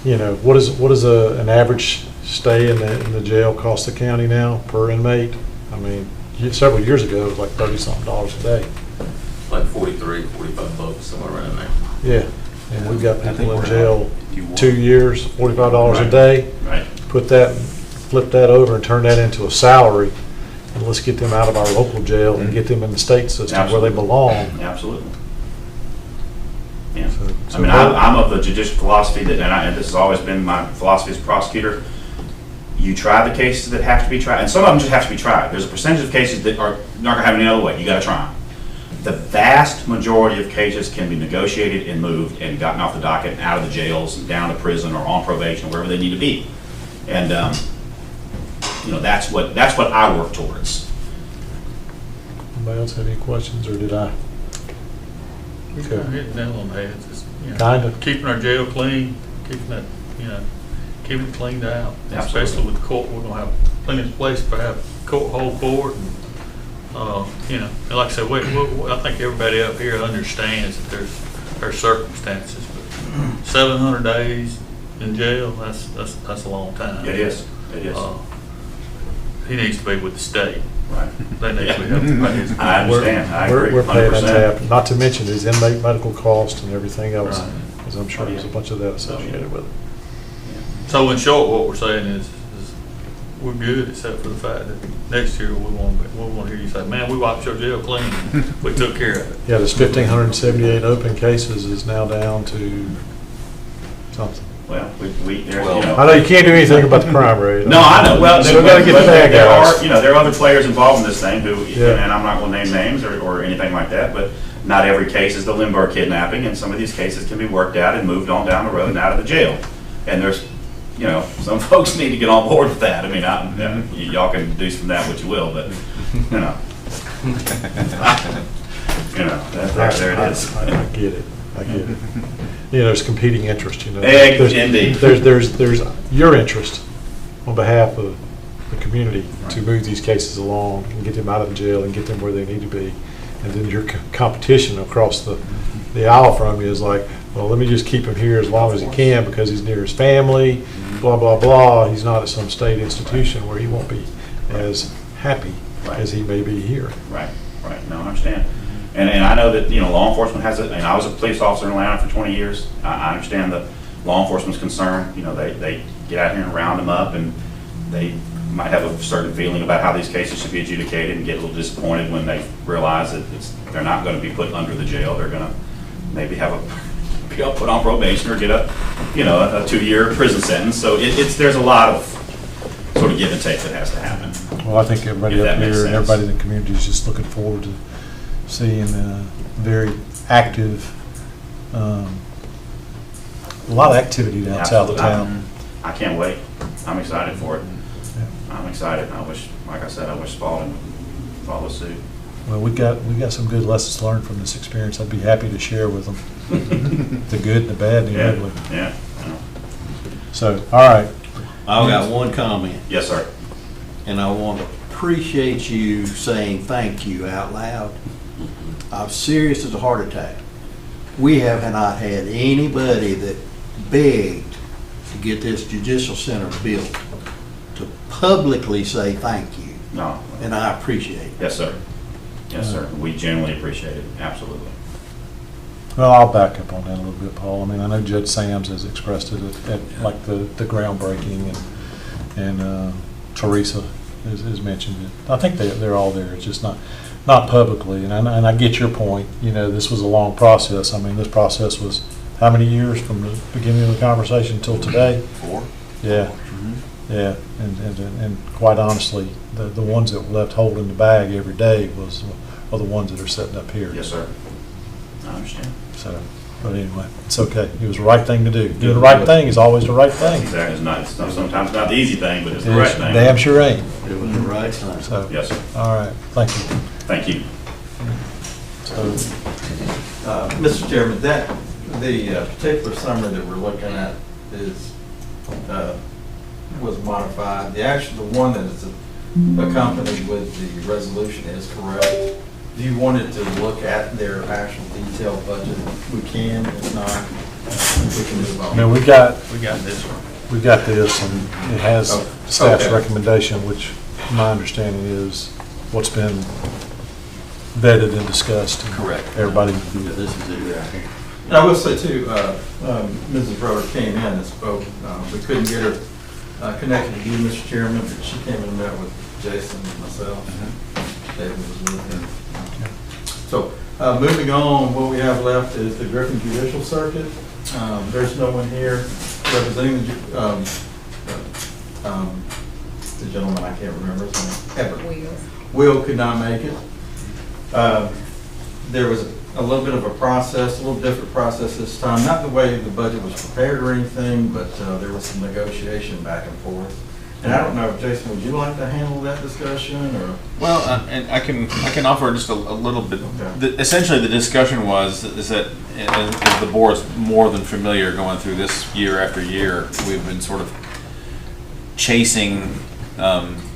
you know, what is an average stay in the jail cost the county now per inmate? I mean, several years ago it was like $30-something a day. Like 43, 45 bucks, somewhere around there. Yeah, and we've got people in jail 2 years, $45 a day. Right. Flip that over and turn that into a salary, and let's get them out of our local jail and get them in the state system where they belong. Absolutely. Yeah. So I mean, I'm of the judicial philosophy that, and this has always been my philosophy as a prosecutor, you try the cases that have to be tried, and some of them just have to be tried. There's a percentage of cases that are not gonna have any other way, you gotta try them. The vast majority of cases can be negotiated and moved and gotten off the docket and out of the jails and down to prison or on probation or wherever they need to be. And, you know, that's what I work towards. Anybody else have any questions, or did I? We kind of hit the nail on the head. Just, you know, Kinda. keeping our jail clean, keeping that, you know, keeping it cleaned out. Absolutely. Especially with the court, we're gonna have plenty of place to have whole court. And, you know, and like I said, I think everybody up here understands that there's circumstances, but 700 days in jail, that's a long time. It is. He needs to be with the state. Right. They need to be helping. I understand, I agree, We're paying 100%. untapped, not to mention his inmate medical cost and everything else, Right. because I'm sure there's a bunch of that associated with it. So in short, what we're saying is we're good, except for the fact that next year we want to hear you say, man, we wiped your jail clean. We took care of it. Yeah, there's 1,578 open cases is now down to something. Well, there's, you know. I know you can't do anything about the crime rate. No, I know, well, Still gotta get the bad there guys. are, you know, there are other players involved in this thing who, Yeah. and I'm not gonna name names or anything like that, but not every case is the Lindbergh kidnapping, and some of these cases can be worked out and moved on down the road and out of the jail. And there's, you know, some folks need to get on board with that. I mean, y'all can deduce from that what you will, but, you know. You know, there it is. I get it, I get it. You know, there's competing interest, you know. Indeed. There's your interest on behalf of the community to move these cases along and get them out of jail and get them where they need to be. And then your competition across the aisle from you is like, well, let me just keep him here as long as he can because he's near his family, blah, blah, blah. He's not at some state institution where he won't be as happy as he may be here. Right. No, I understand. And I know that, you know, law enforcement has it, and I was a police officer in Atlanta for 20 years. I understand the law enforcement's concern. You know, they get out here and round them up, and they might have a certain feeling about how these cases should be adjudicated and get a little disappointed when they realize that they're not going to be put under the jail. They're going to maybe be put on probation or get a 2-year prison sentence. So there's a lot of sort of give and take that has to happen. Well, I think everybody If up that makes here and sense. everybody in the community is just looking forward to seeing very active, a lot of activity down south of town. I can't wait. I'm excited for it. I'm excited. Like I said, I wish Spalding would follow suit. Well, we got some good lessons learned from this experience. I'd be happy to share with them, the good, the bad, and the ugly. Yeah. So, all right. I've got one comment, Yes, sir. and I want to appreciate you saying thank you out loud. I'm serious as a heart attack. We have not had anybody that begged to get this judicial center built to publicly say thank you, No. and I appreciate it. Yes, sir. Yes, sir. We genuinely appreciate it. Absolutely. Well, I'll back up on that a little bit, Paul. I mean, I know Judge Sams has expressed it at like the groundbreaking, and Teresa has mentioned it. I think they're all there. It's just not publicly. And I get your point. You know, this was a long process. I mean, this process was how many years from the beginning of the conversation until today? 4. Yeah. Yeah, and quite honestly, the ones that were left holding the bag every day are the ones that are sitting up here. Yes, sir. I understand. So, but anyway, it's okay. It was the right thing to do. Doing the right thing is always the right thing. Exactly. It's not sometimes not the easy thing, but it's the It right is thing. damn sure ain't. It was the right time. So, Yes, sir. all right, thank you. Thank you. So, Mr. Chairman, the particular summary that we're looking at was modified. The one that is accompanied with the resolution is correct. If you wanted to look at their actual detailed budget, we can. If not, we can move on. now we got this one. this, and it has staff's okay. recommendation, which my understanding is what's been vetted and discussed. And Correct. Everybody. Yeah, this is it right here. And I will say too, Mrs. Roder came in and spoke. We couldn't get her connected to you, Mr. Chairman, but she came and met with Jason and myself. David was with her. So, moving on, what we have left is the Griffin Judicial Circuit. There's no one here representing the gentleman, I can't remember his name, Everett. Will could not make it. There was a little bit of a process, a little different process this time, not the way the budget was prepared or anything, but there was some negotiation back and forth. And I don't know, Jason, would you like to handle that discussion, or? Well, and I can offer just a little bit. Okay. Essentially, the discussion is that as the board's more than familiar going through this year after year, we've been sort of chasing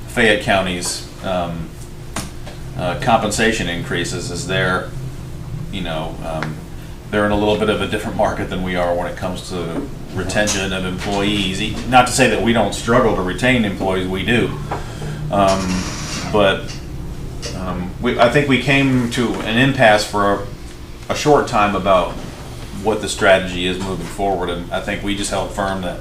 Fayette County's compensation increases as they're in a little bit of a different market than we are when it comes to retention of employees. Not to say that we don't struggle to retain employees, we do. But I think we came to an impasse for a short time about what the strategy is moving forward, and I think we just held firm that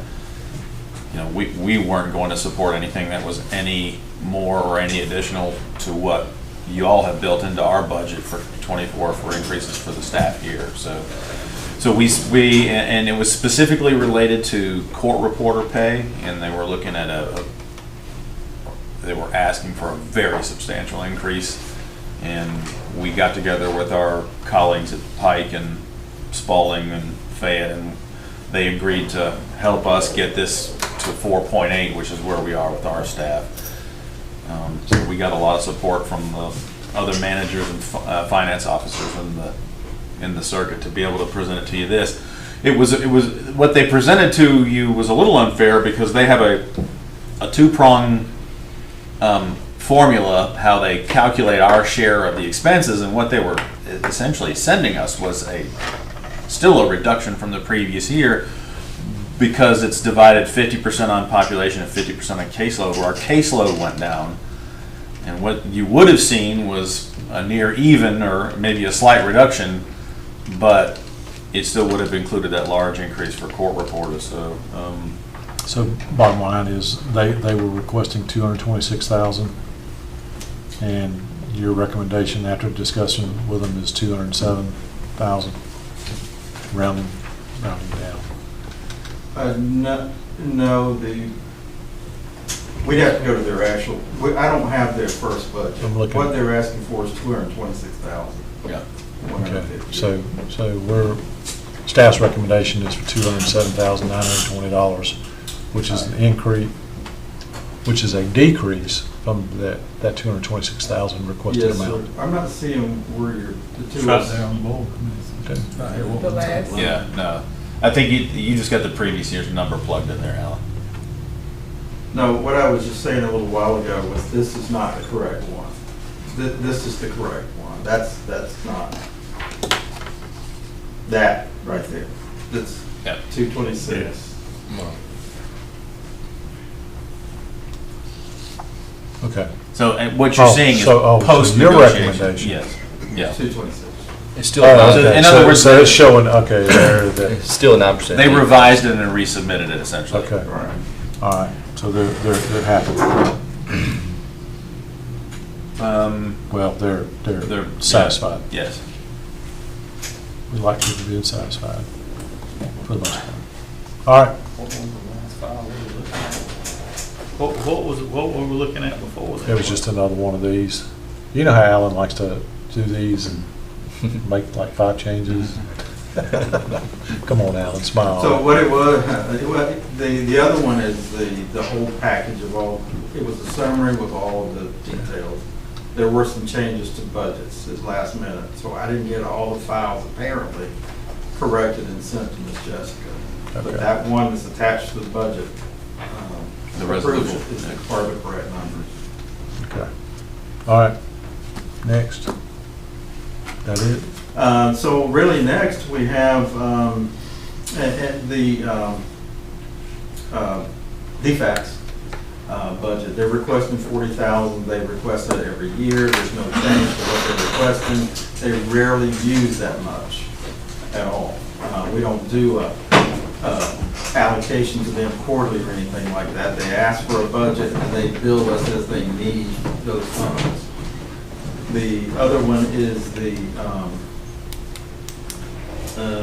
we weren't going to support anything that was any more or any additional to what you all have built into our budget for 24 for increases for the staff here. So we and it was specifically related to court reporter pay, and they were looking at they were asking for a very substantial increase, and we got together with our colleagues at Pike and Spalding and Fayette, and they agreed to help us get this to 4.8, which is where we are with our staff. So we got a lot of support from the other managers and finance officers in the circuit to be able to present it to you. It was what they presented to you was a little unfair because they have a two-prong formula how they calculate our share of the expenses, and what they were essentially sending us was still a reduction from the previous year, because it's divided 50% on population and 50% on caseload, where our caseload went down. And what you would have seen was a near even or maybe a slight reduction, but it still would have included that large increase for court reporters. So bottom line is they were requesting $226,000, and your recommendation after discussion with them is $207,000, rounding down. No, we'd have to go to their actual, I don't have their first budget. What they're asking for is $226,000. Yeah. Okay, so staff's recommendation is for $207,920, which is an increase, which is a decrease from that $226,000 requested Yes, amount. sir. I'm not seeing where the two Right is. there on the board. The last. Yeah, no. I think you just got the previous year's number plugged in there, Alan. No, what I was just saying a little while ago was this is not the correct one. This is the correct one. That's not that right there. That's Yeah. 226. Okay. So what you're seeing is so post your negotiation. recommendation. Yes. Yeah. 226. It's still Okay. in other words, so it's showing, okay, there, it's still a 9%. They revised it and resubmitted it essentially. okay, Right. all right, so they're happy. Well, they're satisfied. Yes. We like people being satisfied, for the most part. All right, What were we looking at before that? it was just another one of these. You know how Alan likes to do these and make like 5 changes? Come on, Alan, smile. So what it was, the other one is the whole package of all, it was a summary with all of the details. There were some changes to budgets at last minute, so I didn't get all the files apparently corrected and sent to Ms. Jessica. Okay. But that one that's attached to the budget, The approval resolution. is the part of the correct numbers. Okay, all right, next. That it? So really next we have the DFACS budget. They're requesting $40,000. They request that every year. There's no change to what they're requesting. They rarely use that much at all. We don't do allocation to them quarterly or anything like that. They ask for a budget and they bill us as they need those funds. The other one is the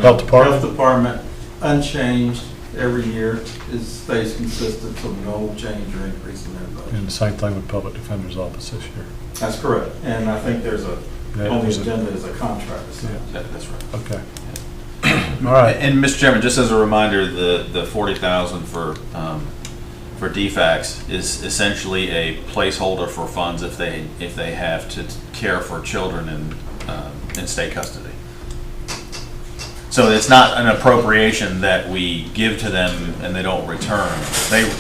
Health Department? Health Department, unchanged every year, stays consistent, so no change or increase in their budget. And the same thing with Public Defender's Office this year. That's correct, and I think there's on the agenda is a contract. So. That's right. Okay. All right. And Mr. Chairman, just as a reminder, the 40,000 for DFACS is essentially a placeholder for funds if they have to care for children in state custody. So it's not an appropriation that we give to them and they don't return.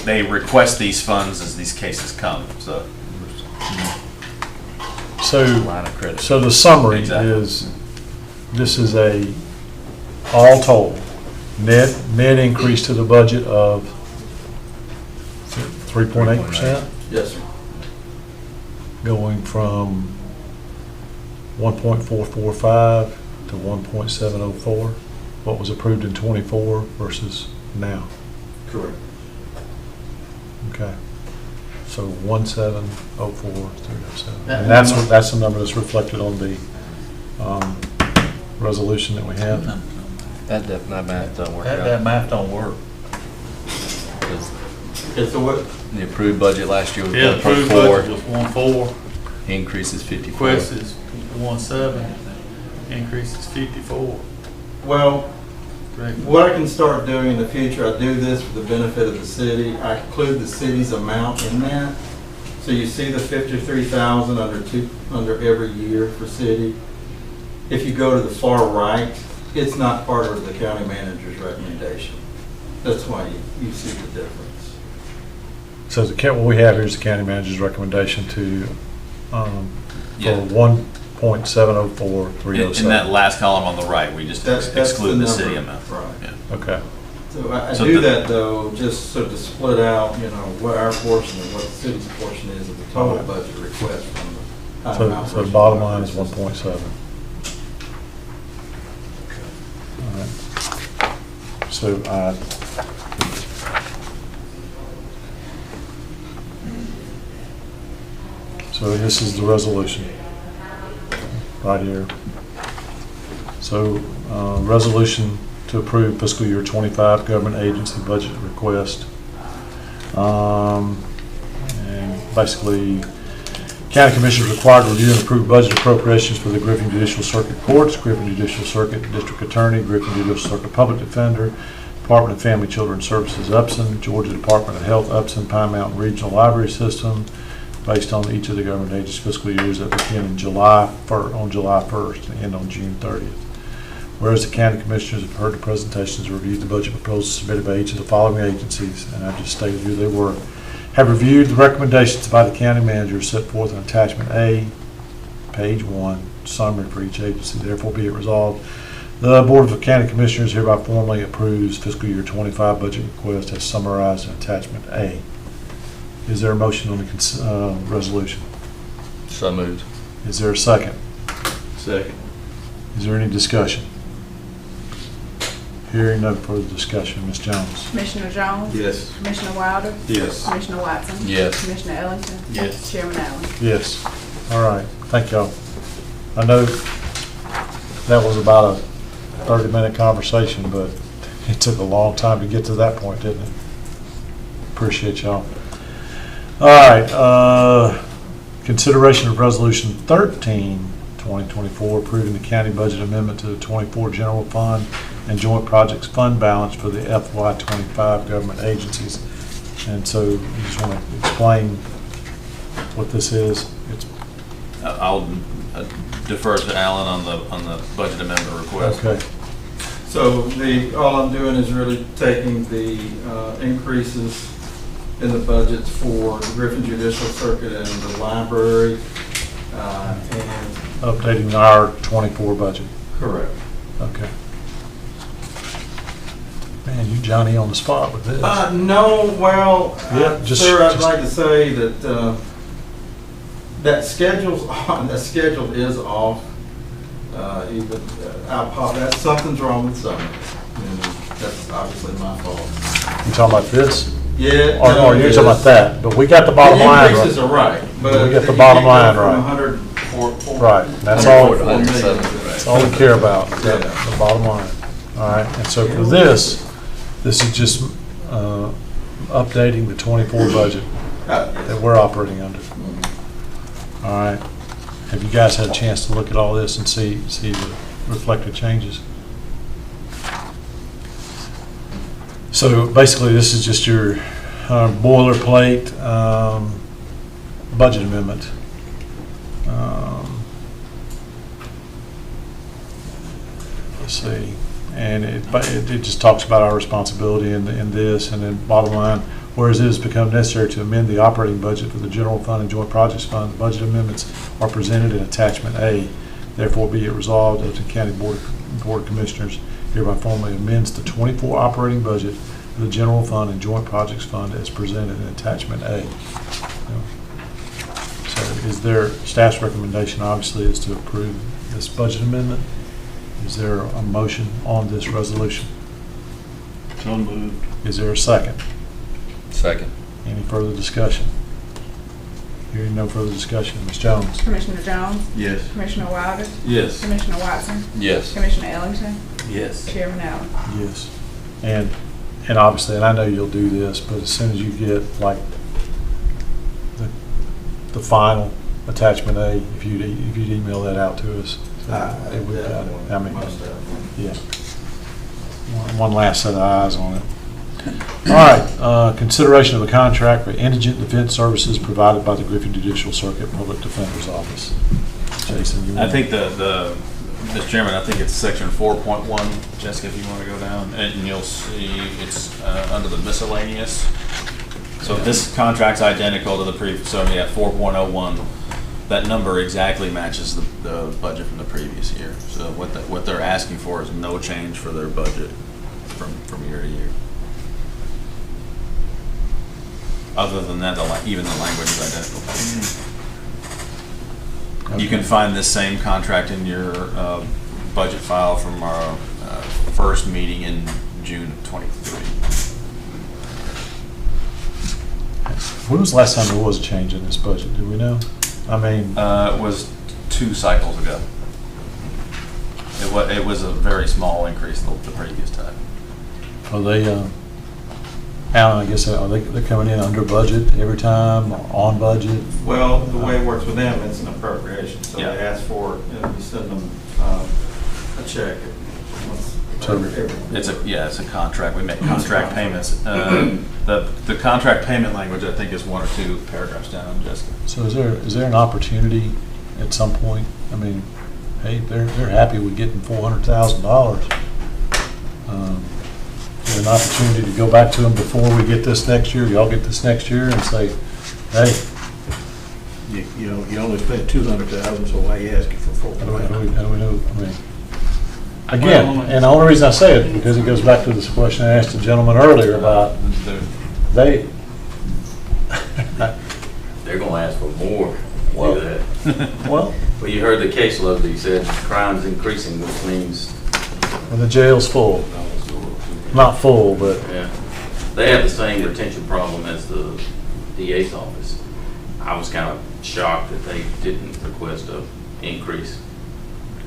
They request these funds as these cases come. So the summary Exactly. is, this is a all told net increase to the budget of 3.8%, Yes, sir. going from 1.445 to 1.704. What was approved in '24 versus now. Correct. Okay. So 1704307. And that's the number that's reflected on the resolution that we have. That math don't work That out. math don't work. Okay, so what? The approved budget last year was Yeah, approved 1.4, budget was 1.4, increase is 54. request is 1.7, increase is 54. Well, Correct. what I can start doing in the future, I do this for the benefit of the city. I include the city's amount in that. So you see the 53,000 under every year for city. If you go to the far right, it's not part of the county manager's recommendation. That's why you see the difference. So what we have here is the county manager's recommendation to, for Yeah. 1.704307. in that last column on the right, we just That's exclude the number, city amount. Right. Yeah. Okay. So I So do the- that though, just so to split out, what our portion and what the city's portion is of the total budget request from the. So the bottom line is 1.7. All right. So this is the resolution right here. So resolution to approve fiscal year 25 government agency budget request. And basically, county commissioners required to review and approve budget appropriations for the Griffin Judicial Circuit Courts, Griffin Judicial Circuit District Attorney, Griffin Judicial Circuit Public Defender, Department of Family Children Services Upson, Georgia Department of Health Upson, Pine Mountain Regional Library System, based on each of the government agencies' fiscal years that begin on July 1st and end on June 30th. Whereas the county commissioners have heard the presentations and reviewed the budget proposals submitted by each of the following agencies, and I just stated who they were, have reviewed the recommendations by the county manager set forth in attachment A, page 1, summary for each agency. Therefore be it resolved, the Board of County Commissioners hereby formally approves fiscal year 25 budget request as summarized in attachment A. Is there a motion on the resolution? So moved. Is there a second? Second. Is there any discussion? Hearing no further discussion, Ms. Jones. Commissioner Jones? Yes. Commissioner Wilder? Yes. Commissioner Watson? Yes. Commissioner Ellington? Yes. Chairman Allen? Yes. All right, thank y'all. I know that was about a 30-minute conversation, but it took a long time to get to that point, didn't it? Appreciate y'all. All right, consideration of Resolution 13, 2024, approving the county budget amendment to the 24 general fund and joint projects fund balance for the FY25 government agencies. And so you just want to explain what this is? I'll defer to Alan on the budget amendment request. Okay. So all I'm doing is really taking the increases in the budgets for the Griffin Judicial Circuit and the library, and. Updating our 24 budget. Correct. Okay. Man, you Johnny on the spot with this. No, well, Yeah, sir, I'd like to say that that schedule's on. That schedule is off. Something's wrong with something, and that's obviously my fault. You talking about this? Yeah. Or you're talking about that? But we got the bottom line The increases right. are right, but We got the you bottom can't line go right. from Right, that's all, 107. that's all we care about, the bottom line. All right, and so for this is just updating the '24 budget that we're operating under. All right, have you guys had a chance to look at all this and see the reflected changes? So basically, this is just your boilerplate budget amendment. Let's see, and it just talks about our responsibility in this, and then bottom line, whereas it has become necessary to amend the operating budget for the general fund and joint projects fund, the budget amendments are presented in attachment A. Therefore, be it resolved that the County Board of Commissioners hereby formally amends the '24 operating budget for the general fund and joint projects fund as presented in attachment A. So is there, staff's recommendation obviously is to approve this budget amendment. Is there a motion on this resolution? So moved. Is there a second? Second. Any further discussion? Hearing no further discussion, Ms. Jones? Commissioner Jones? Yes. Commissioner Wilder? Yes. Commissioner Watson? Yes. Commissioner Ellington? Yes. Chairman Allen? Yes. And obviously, and I know you'll do this, but as soon as you get like the final attachment A, if you'd email that out to us. It would, I mean, yeah. One last set of eyes on it. All right, consideration of a contract for indigent defense services provided by the Griffin Judicial Circuit Public Defender's Office. Jason, you want I think Mr. Chairman, I think it's section 4.1, Jessica, if you want to go down, and you'll see it's under the miscellaneous. So this contract's identical to the previous, so yeah, 4.01. That number exactly matches the budget from the previous year. So what they're asking for is no change for their budget from year to year. Other than that, even the language is identical. Okay. You can find this same contract in your budget file from our first meeting in June of '23. When was the last time there was a change in this budget? Do we know? I mean, It was 2 cycles ago. It was a very small increase the previous time. are they, Alan, I guess, they're coming in under budget every time, on budget? Well, the way it works with them, it's an appropriation, so Yeah. they ask for it, and you send them a check. So- It's a contract. We make contract payments. The contract payment language, I think, is 1 or 2 paragraphs down, Jessica. So is there an opportunity at some point? I mean, hey, they're happy with getting $400,000. Is there an opportunity to go back to them before we get this next year, y'all get this next year, and say, hey, You know, you only spent 200,000, so why are you asking for how do we 400,000? know? I mean, again, and the only reason I say it, because it goes back to this question I asked the gentleman earlier about, they, They're gonna ask for more to Well- do that. well, Well, you heard the caseload, he said crime's increasing, which means, when the jail's full, not full, but yeah. They have the same retention problem as the DA's office. I was kind of shocked that they didn't request a increase.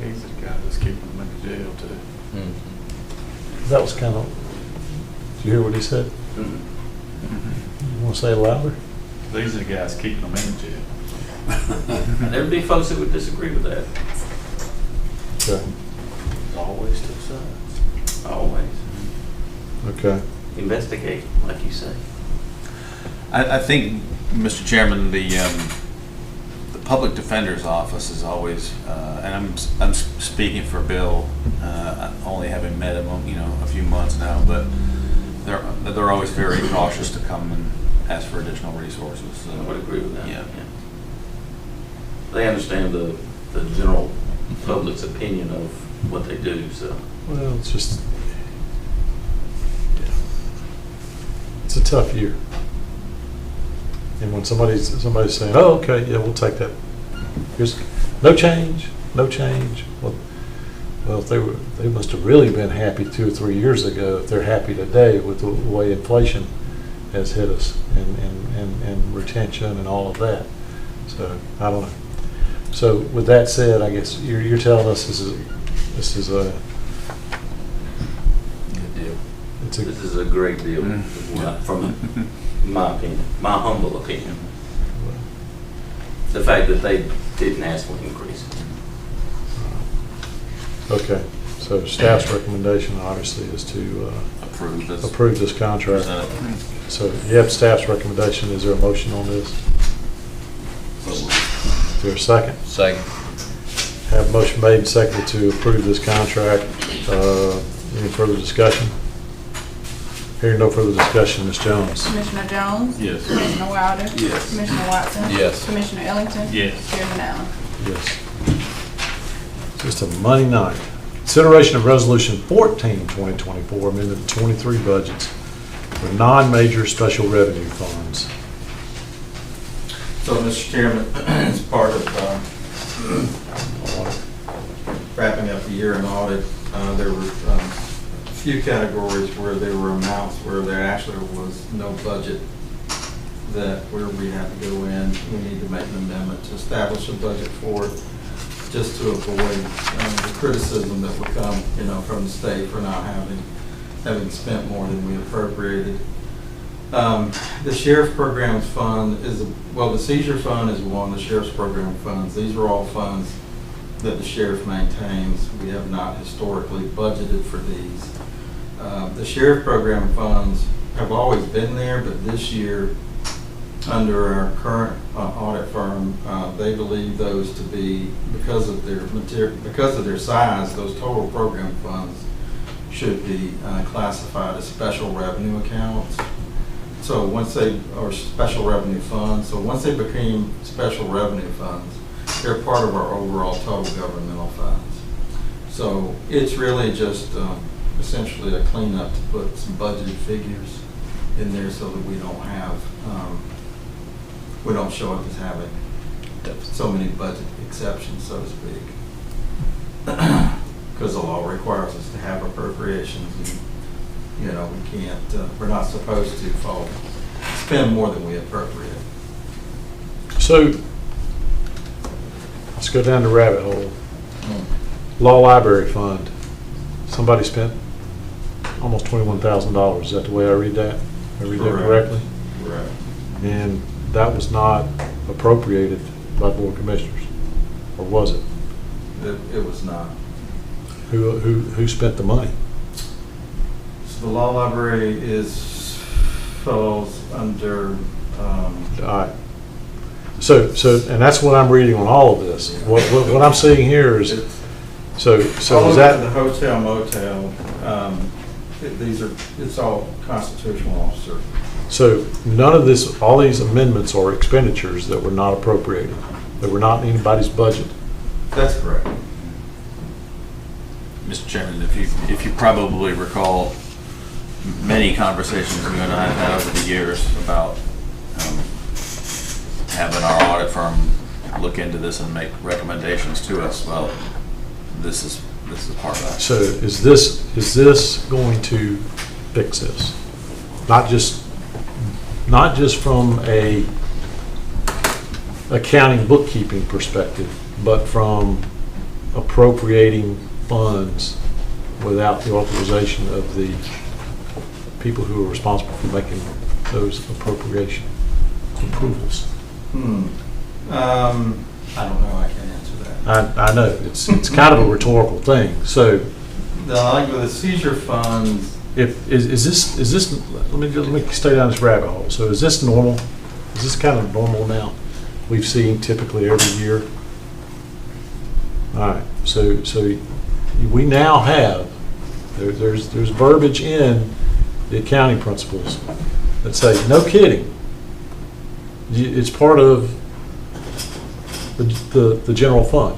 He's the guy that's keeping them in the jail too. that was kind of, did you hear what he said? Mhm. You want to say it louder? These are the guys keeping them in the jail. There'd be folks that would disagree with that, Okay. Always two sides. always. Okay. Investigate, like you say. I think, Mr. Chairman, the public defender's office is always, and I'm speaking for Bill, only having met him, a few months now, but they're always very cautious to come and ask for additional resources. So, I would agree with that. Yeah. They understand the general public's opinion of what they do, so. Well, it's just, it's a tough year. And when somebody's saying, oh, okay, yeah, we'll take that. Here's, no change. Well, if they must have really been happy 2 or 3 years ago, if they're happy today with the way inflation has hit us and retention and all of that. So, I don't know. So with that said, I guess you're telling us this is a, Good deal. it's a, This is a great deal, from my opinion, my humble opinion. The fact that they didn't ask for an increase. okay. So staff's recommendation obviously is to approve this contract. So you have staff's recommendation. Is there a motion on this? Is there a second? Second. Have a motion made and seconded to approve this contract. Any further discussion? Hearing no further discussion, Ms. Jones. Commissioner Jones? Yes. Commissioner Wilder? Yes. Commissioner Watson? Yes. Commissioner Ellington? Yes. Chairman Allen? Yes. Just a Monday night. Consideration of Resolution 14, 2024, amendment to 23 budgets for non-major special revenue funds. So, Mr. Chairman, as part of wrapping up the year in audit, there were a few categories where there were amounts where there actually was no budget, that where we had to go in, we need to make an amendment to establish a budget for it, just to avoid the criticism that would come, from the state for not having spent more than we appropriated. The sheriff programs fund is, the seizure fund is one, the sheriff's program funds. These are all funds that the sheriff maintains. We have not historically budgeted for these. The sheriff program funds have always been there, but this year, under our current audit firm, they believe those to be, because of their size, those total program funds should be classified as special revenue accounts. So once they, or special revenue funds, so once they became special revenue funds, they're part of our overall total governmental funds. So it's really just essentially a cleanup to put some budgeted figures in there so that we don't have, we don't show up as having so many budget exceptions, so to speak. Because the law requires us to have appropriations, and we can't, we're not supposed to spend more than we appropriate. So let's go down the rabbit hole. Law library fund. Somebody spent almost $21,000. Is that the way I read that? I read that correctly? Correct. And that was not appropriated by Board of Commissioners, or was it? It was not. Who spent the money? So the law library falls under, All right. So, and that's what I'm reading on all of this. What I'm seeing here is, so all is of that the hotel motel, it's all constitutional officer. So none of this, all these amendments are expenditures that were not appropriated, that were not in anybody's budget. That's correct. Mr. Chairman, if you probably recall, many conversations you and I have had over the years about having our audit firm look into this and make recommendations to us. Well, this is part of that. So is this going to fix this? Not just from a accounting bookkeeping perspective, but from appropriating funds without the authorization of the people who are responsible for making those appropriation approvals. I don't know, I can't answer that. I know, it's kind of a rhetorical thing. So The seizure funds, is this, let me stay down this rabbit hole. So is this normal? Is this kind of normal amount we've seen typically every year? All right, so we now have, there's verbiage in the accounting principles that say, no kidding, it's part of the general fund.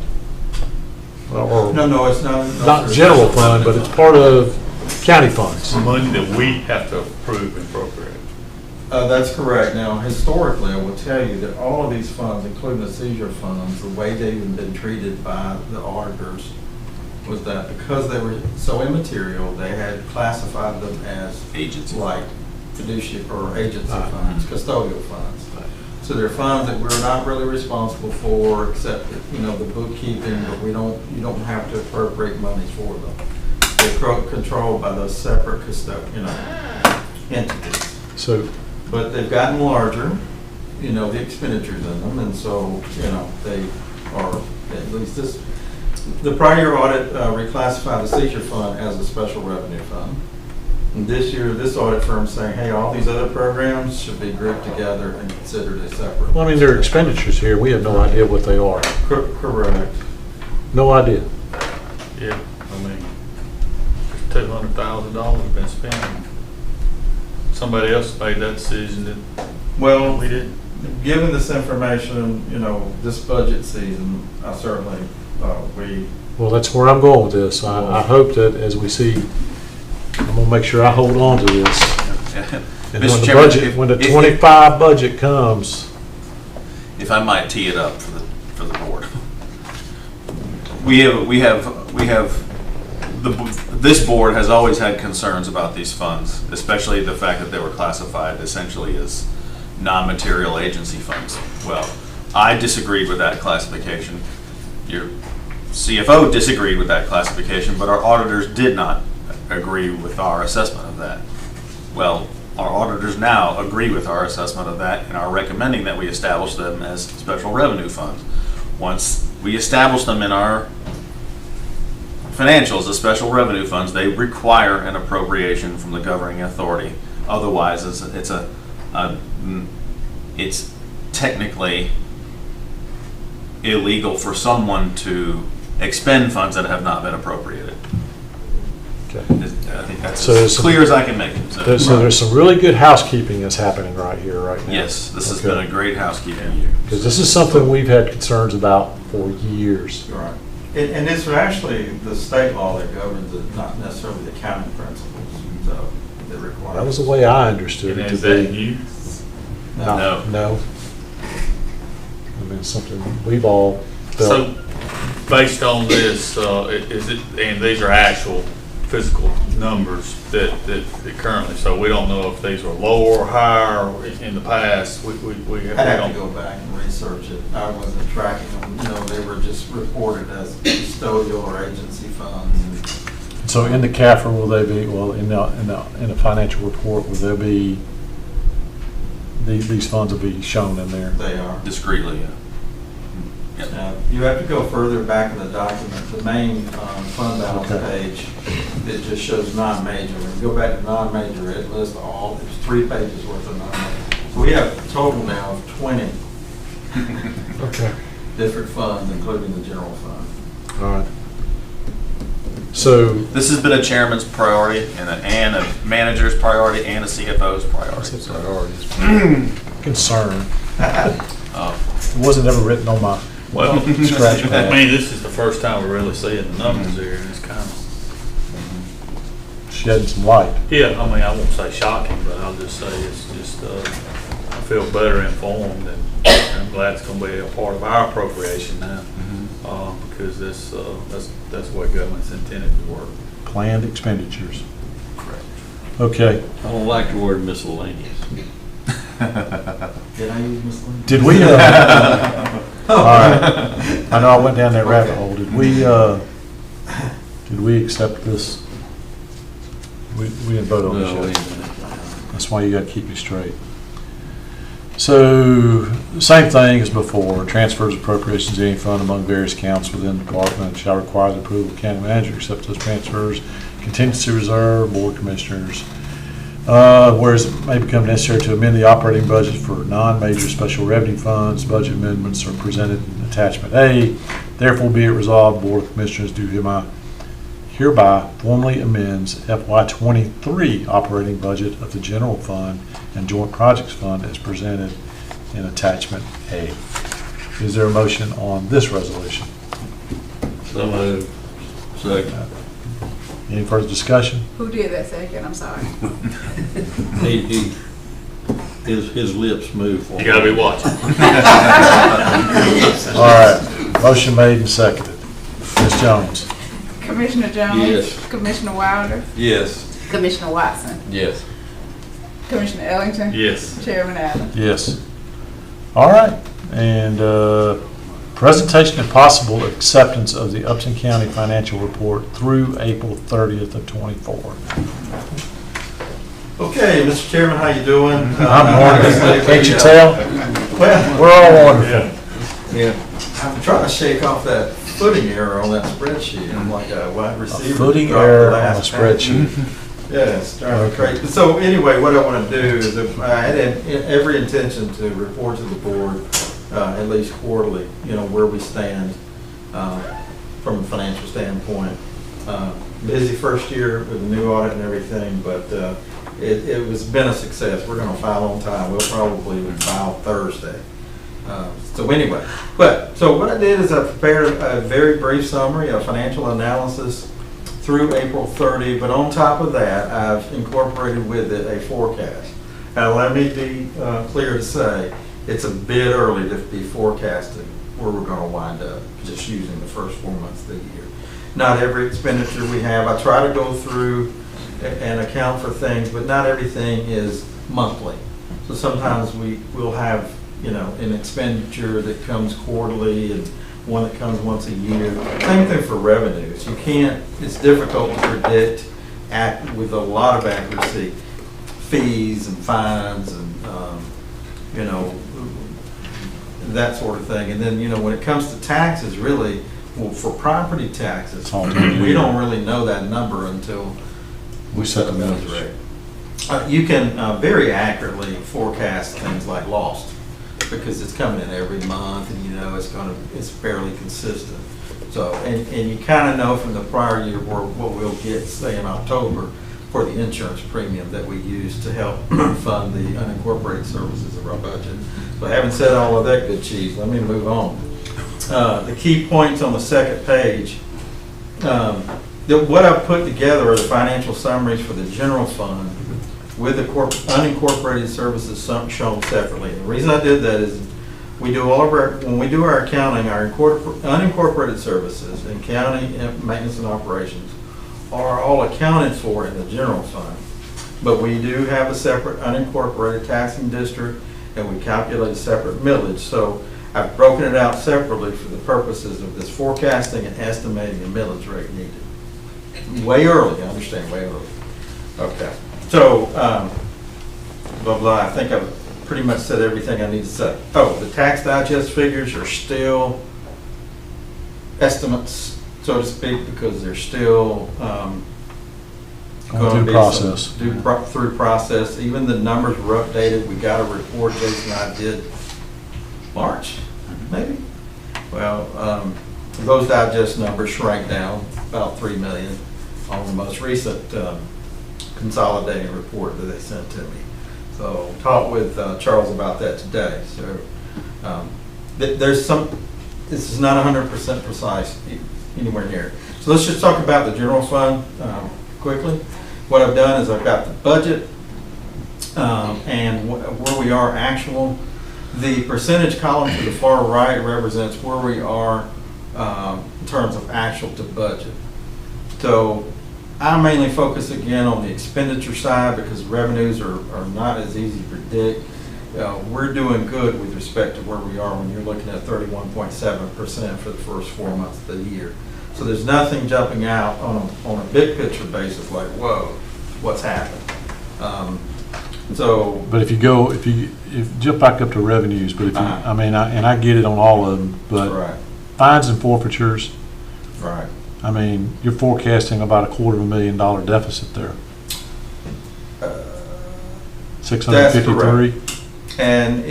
Or no, it's not. not general fund, but it's part of county funds. Money that we have to approve and appropriate. That's correct. Now, historically, I will tell you that all of these funds, including the seizure funds, the way they've been treated by the auditors was that because they were so immaterial, they had classified them as Agency. like fiduciary or agency funds, custodial funds. So they're funds that we're not really responsible for, except, the bookkeeping, but you don't have to appropriate monies for them. They're controlled by those separate entities. So, But they've gotten larger, the expenditures in them, and so, they are, at least the prior year audit reclassified the seizure fund as a special revenue fund. And this year, this audit firm saying, hey, all these other programs should be grouped together and considered a separate. well, I mean, there are expenditures here. We have no idea what they are. Correct. No idea. Yeah, I mean, $200,000 been spent. Somebody else made that decision that Well, we didn't. given this information, this budget season, I certainly, Well, that's where I'm going with this. I hope that as we see, I'm gonna make sure I hold on to this. And when Mr. the Chairman, budget, when the if- 25 budget comes, If I might tee it up for the board. This board has always had concerns about these funds, especially the fact that they were classified essentially as non-material agency funds. Well, I disagreed with that classification. Your CFO disagreed with that classification, but our auditors did not agree with our assessment of that. Well, our auditors now agree with our assessment of that and are recommending that we establish them as special revenue funds. Once we establish them in our financials as special revenue funds, they require an appropriation from the governing authority. Otherwise, it's technically illegal for someone to expend funds that have not been appropriated. okay. I think that's So as clear as I can make it. So there's some really good housekeeping that's happening right here, right now. Yes, this has Okay. been a great housekeeping year. Because this is something we've had concerns about for years. right. And it's actually the state law that governs it, not necessarily the accounting principles, so, that require. That was the way I understood And it is to that be. you? No. No. I mean, it's something we've all felt. So, based on this, is it, and these are actual physical numbers that currently, so we don't know if these were lower or higher in the past. We I'd have to go back and research it. I wasn't tracking them, they were just reported as custodial or agency funds. So in the CAFR, will they be, well, in the financial report, will there be, these funds will be shown in there? They are. Discreetly, yeah. Yep. Now, you have to go further back in the document. The main fund balance Okay. page, it just shows non-major. When you go back to non-major, it lists all, it's 3 pages worth of non-major. So we have a total now of 20 Okay. different funds, including the general fund. All right. So, This has been a chairman's priority and a manager's priority and a CFO's priority. that's priorities. Concern. It wasn't ever written on my Well, scratch I pad. mean, this is the first time we're really seeing the numbers there, and it's kind of, Shedding some light. yeah, I mean, I won't say shocking, but I'll just say it's just, I feel better informed, and I'm glad it's gonna be a part of our appropriation now, because that's the way government's intended to work. Planned expenditures. Correct. Okay. I don't like the word miscellaneous. Did I use miscellaneous? Did we, all right. I know I went down that rabbit hole. Did we accept this? We didn't vote on No, wait this a yet. minute. That's why you gotta keep me straight. So, same thing as before, transfers, appropriations, any fund among various accounts within the department shall require the approval of the county manager, except those transfers, contingency reserve, board commissioners. Whereas it may become necessary to amend the operating budget for non-major special revenue funds, budget amendments are presented in attachment A. Therefore be it resolved, the Board of Commissioners do hereby formally amends FY '23 operating budget of the general fund and joint projects fund as presented in attachment A. Is there a motion on this resolution? So moved. Second. Any further discussion? Who did that second? I'm sorry. His lips move for You gotta be watching. All right, motion made and seconded. Ms. Jones? Commissioner Jones? Yes. Commissioner Wilder? Yes. Commissioner Watson? Yes. Commissioner Ellington? Yes. Chairman Adams? Yes. All right, and presentation and possible acceptance of the Upton County Financial Report through April 30th of '24. Okay, Mr. Chairman, how you doing? I'm wonderful. Can't you tell? Well, We're all wonderful. yeah, I'm trying to shake off that footing error on that spreadsheet. I'm like a wide receiver. Footing dropped the error on a last pass. spreadsheet. Yeah, it's driving me crazy. So anyway, what I want to do is, I had every intention to report to the board, at least quarterly, where we stand from a financial standpoint. Busy first year with the new audit and everything, but it was been a success. We're going to file on time. We'll probably file Thursday. So anyway, so what I did is I prepared a very brief summary, a financial analysis through April 30, but on top of that, I've incorporated with it a forecast. Now, let me be clear to say, it's a bit early to be forecasting where we're going to wind up, just using the first 4 months of the year. Not every expenditure we have, I try to go through and account for things, but not everything is monthly. So sometimes we'll have, an expenditure that comes quarterly and one that comes once a year. Same thing for revenues. It's difficult to predict with a lot of accuracy fees and fines and, that sort of thing. And then, when it comes to taxes, really, for property taxes, we don't really know that number until We set the millage rate. You can very accurately forecast things like lost, because it's coming in every month, and it's fairly consistent. So, and you kind of know from the prior year what we'll get, say in October, for the insurance premium that we use to help fund the unincorporated services of our budget. So having said all of that good cheese, let me move on. The key points on the second page, what I've put together are the financial summaries for the general fund with the unincorporated services shown separately. And the reason I did that is when we do our accounting, our unincorporated services and county maintenance and operations are all accounted for in the general fund. But we do have a separate unincorporated taxing district, and we calculate a separate millage. So I've broken it out separately for the purposes of this forecasting and estimating the millage rate needed. Way early, I understand, way early. Okay. So, blah, blah, I think I've pretty much said everything I need to say. Oh, the tax digest figures are still estimates, so to speak, because they're still going to be through process. Even the numbers were updated. We got a report Jason and I did March, maybe? Well, those digest numbers shrank down about 3 million on the most recent consolidated report that they sent to me. So talked with Charles about that today. So there's this is not 100% precise anywhere near. So let's just talk about the general fund quickly. What I've done is I've got the budget and where we are actual. The percentage column to the far right represents where we are in terms of actual to budget. So I mainly focus again on the expenditure side because revenues are not as easy to predict. We're doing good with respect to where we are when you're looking at 31.7% for the first 4 months of the year. So there's nothing jumping out on a big picture basis like, whoa, what's happened? But if you jump back up to revenues, but if you, and I get it on all of them, but right. Fines and forfeitures. Right. I mean, you're forecasting about $250,000 deficit there. 653. And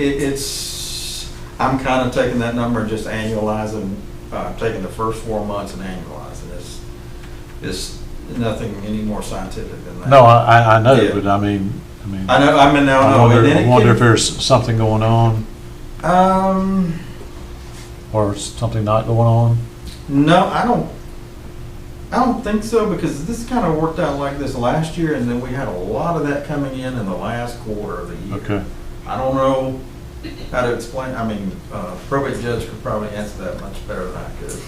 I'm kind of taking that number and just annualizing, taking the first 4 months and annualizing. It's nothing any more scientific than that. No, I know, yeah. but I mean. I wonder if there's something going on. Or something not going on. No, I don't think so, because this kind of worked out like this last year, and then we had a lot of that coming in the last quarter of the year. Okay. I don't know how to explain. I mean, probate judge could probably answer that much better than I could.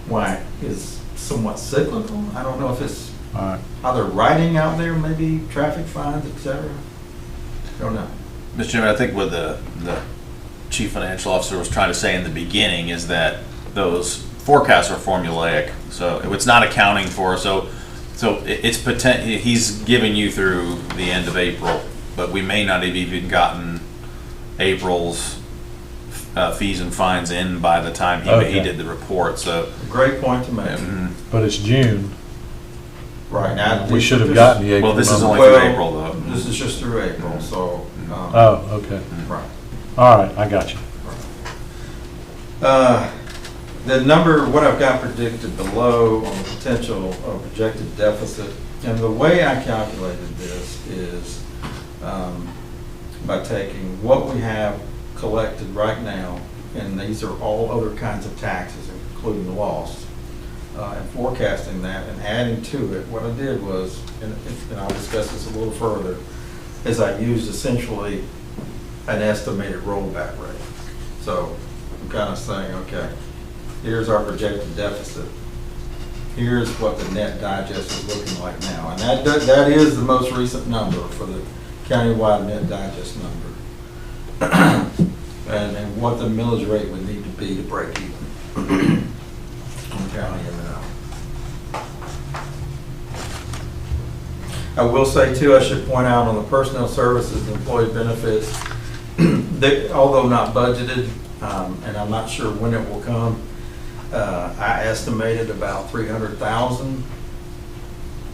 Why it is somewhat cyclical. I don't know if it's all right. how they're writing out there, maybe traffic fines, etc. Don't know. Mr. Chairman, I think what the chief financial officer was trying to say in the beginning is that those forecasts are formulaic, so it's not accounting for, so it's he's giving you through the end of April, but we may not have even gotten April's fees and fines in by the time he did the report, so. Great point to make. But it's June. Right now. We should have gotten the April. Well, this is number. only through April, though. This is just through April, so. Oh, okay. Right. All right, I got you. The number, what I've got predicted below on the potential or projected deficit, and the way I calculated this is by taking what we have collected right now, and these are all other kinds of taxes, including the lost, and forecasting that and adding to it. What I did was, and I'll discuss this a little further, is I used essentially an estimated rollback rate. So I'm kind of saying, okay, here's our projected deficit. Here's what the net digest is looking like now. And that is the most recent number for the countywide net digest number. and what the millage rate would need to be to break even on county M&O. I will say too, I should point out on the personnel services and employee benefits, although not budgeted, and I'm not sure when it will come, I estimated about 300,000.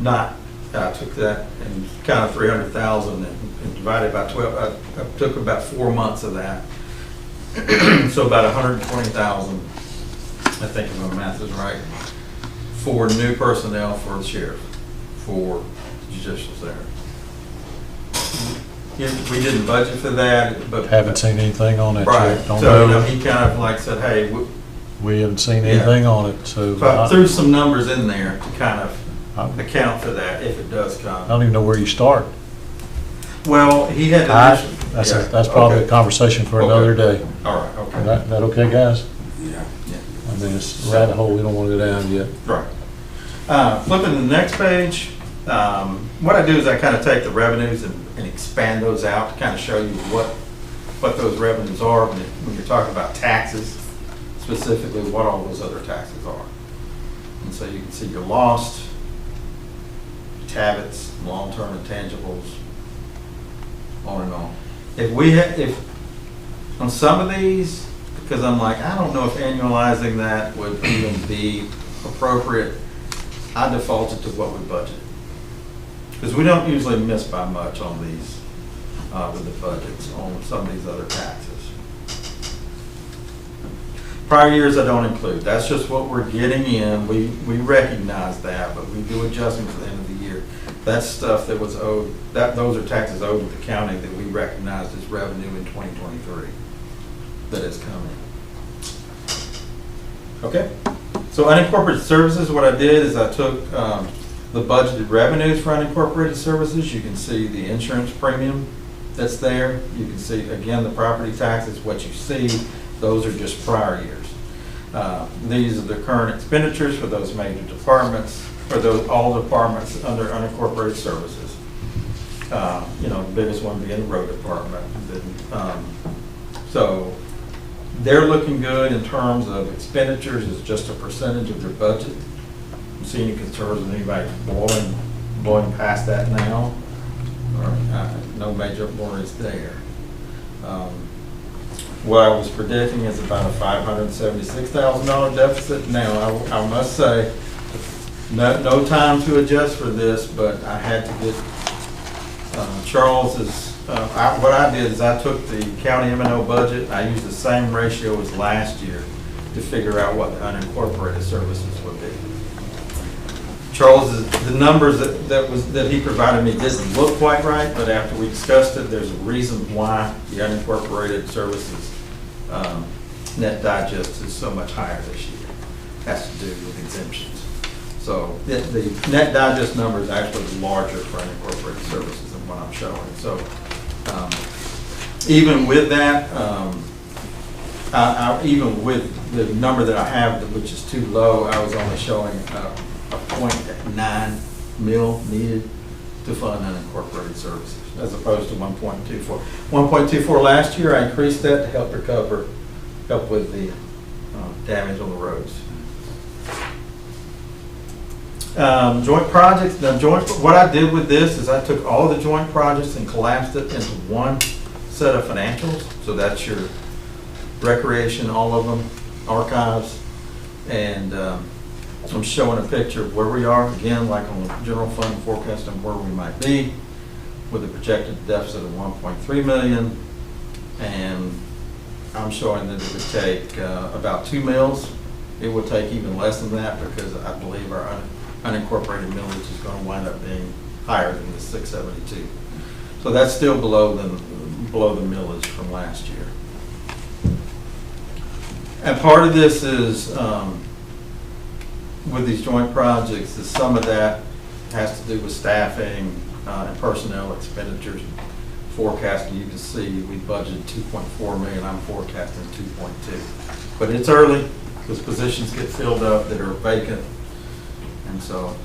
I took that and counted 300,000 and divided by 12. I took about 4 months of that, so about 120,000. I think if my math is right, for new personnel for the sheriff, for judicial center. We didn't budget for that, but Haven't seen anything on it right. yet. Don't So know. he kind of like said, "Hey, We haven't seen anything on it, so I threw some numbers in there to kind of I account for that if it does come." don't even know where you start. Well, he had to. That's probably a conversation for another day. All right. Okay. That okay, guys? Yeah. I mean, it's a rabbit hole we don't want to go down yet. Right. Flipping to the next page, what I do is I kind of take the revenues and expand those out to kind of show you what those revenues are when you're talking about taxes, specifically what all those other taxes are. And so you can see your lost, TABITs, long-term intangibles, on and on. If on some of these, because I'm like, I don't know if annualizing that would even be appropriate, I defaulted to what we budgeted. Because we don't usually miss by much on these, with the budgets, on some of these other taxes. Prior years I don't include. That's just what we're getting in. We recognize that, but we do adjustments at the end of the year. That's stuff that was owed, those are taxes owed to the county that we recognized as revenue in 2023 that is coming. Okay. So unincorporated services, what I did is I took the budgeted revenues for unincorporated services. You can see the insurance premium that's there. You can see, again, the property taxes, what you see. Those are just prior years. These are the current expenditures for those major departments, for all departments under unincorporated services. The biggest one being the road department. So they're looking good in terms of expenditures as just a percentage of their budget. I'm seeing any concerns with anybody blowing past that now. No major worries there. What I was predicting is about a $576,000 deficit. Now, I must say, no time to adjust for this, but I had to get Charles's. What I did is I took the county M&O budget. I used the same ratio as last year to figure out what the unincorporated services would be. Charles, the numbers that he provided me didn't look quite right, but after we discussed it, there's a reason why the unincorporated services net digest is so much higher this year. It has to do with exemptions. So the net digest number is actually larger for unincorporated services than what I'm showing. So even with that, even with the number that I have, which is too low, I was only showing a 0.9 mil needed to fund unincorporated services, as opposed to 1.24. 1.24 last year, I increased that to help with the damage on the roads. Joint projects, what I did with this is I took all the joint projects and collapsed it into one set of financials. So that's your recreation, all of them, archives, and I'm showing a picture of where we are, again, like on the general fund forecasting where we might be with a projected deficit of 1.3 million, and I'm showing that it would take about 2 mills. It would take even less than that because I believe our unincorporated millage is going to wind up being higher than the 672. So that's still below the millage from last year. And part of this is with these joint projects, is some of that has to do with staffing and personnel expenditures. Forecasting, you can see we budgeted 2.4 million. I'm forecasting 2.2. But it's early because positions get filled up that are vacant. And so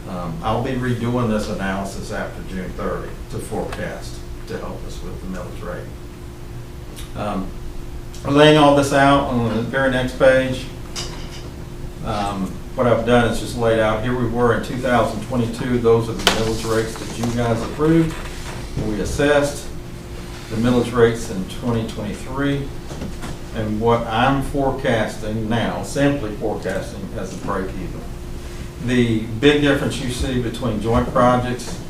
I'll be redoing this analysis after June 30 to forecast to help us with the millage rate. I'm laying all this out on the very next page. What I've done is just laid out, here we were in 2022, those are the millage rates that you guys approved. We assessed the millage rates in 2023, and what I'm forecasting now, simply forecasting as a break even. The big difference you see between joint projects,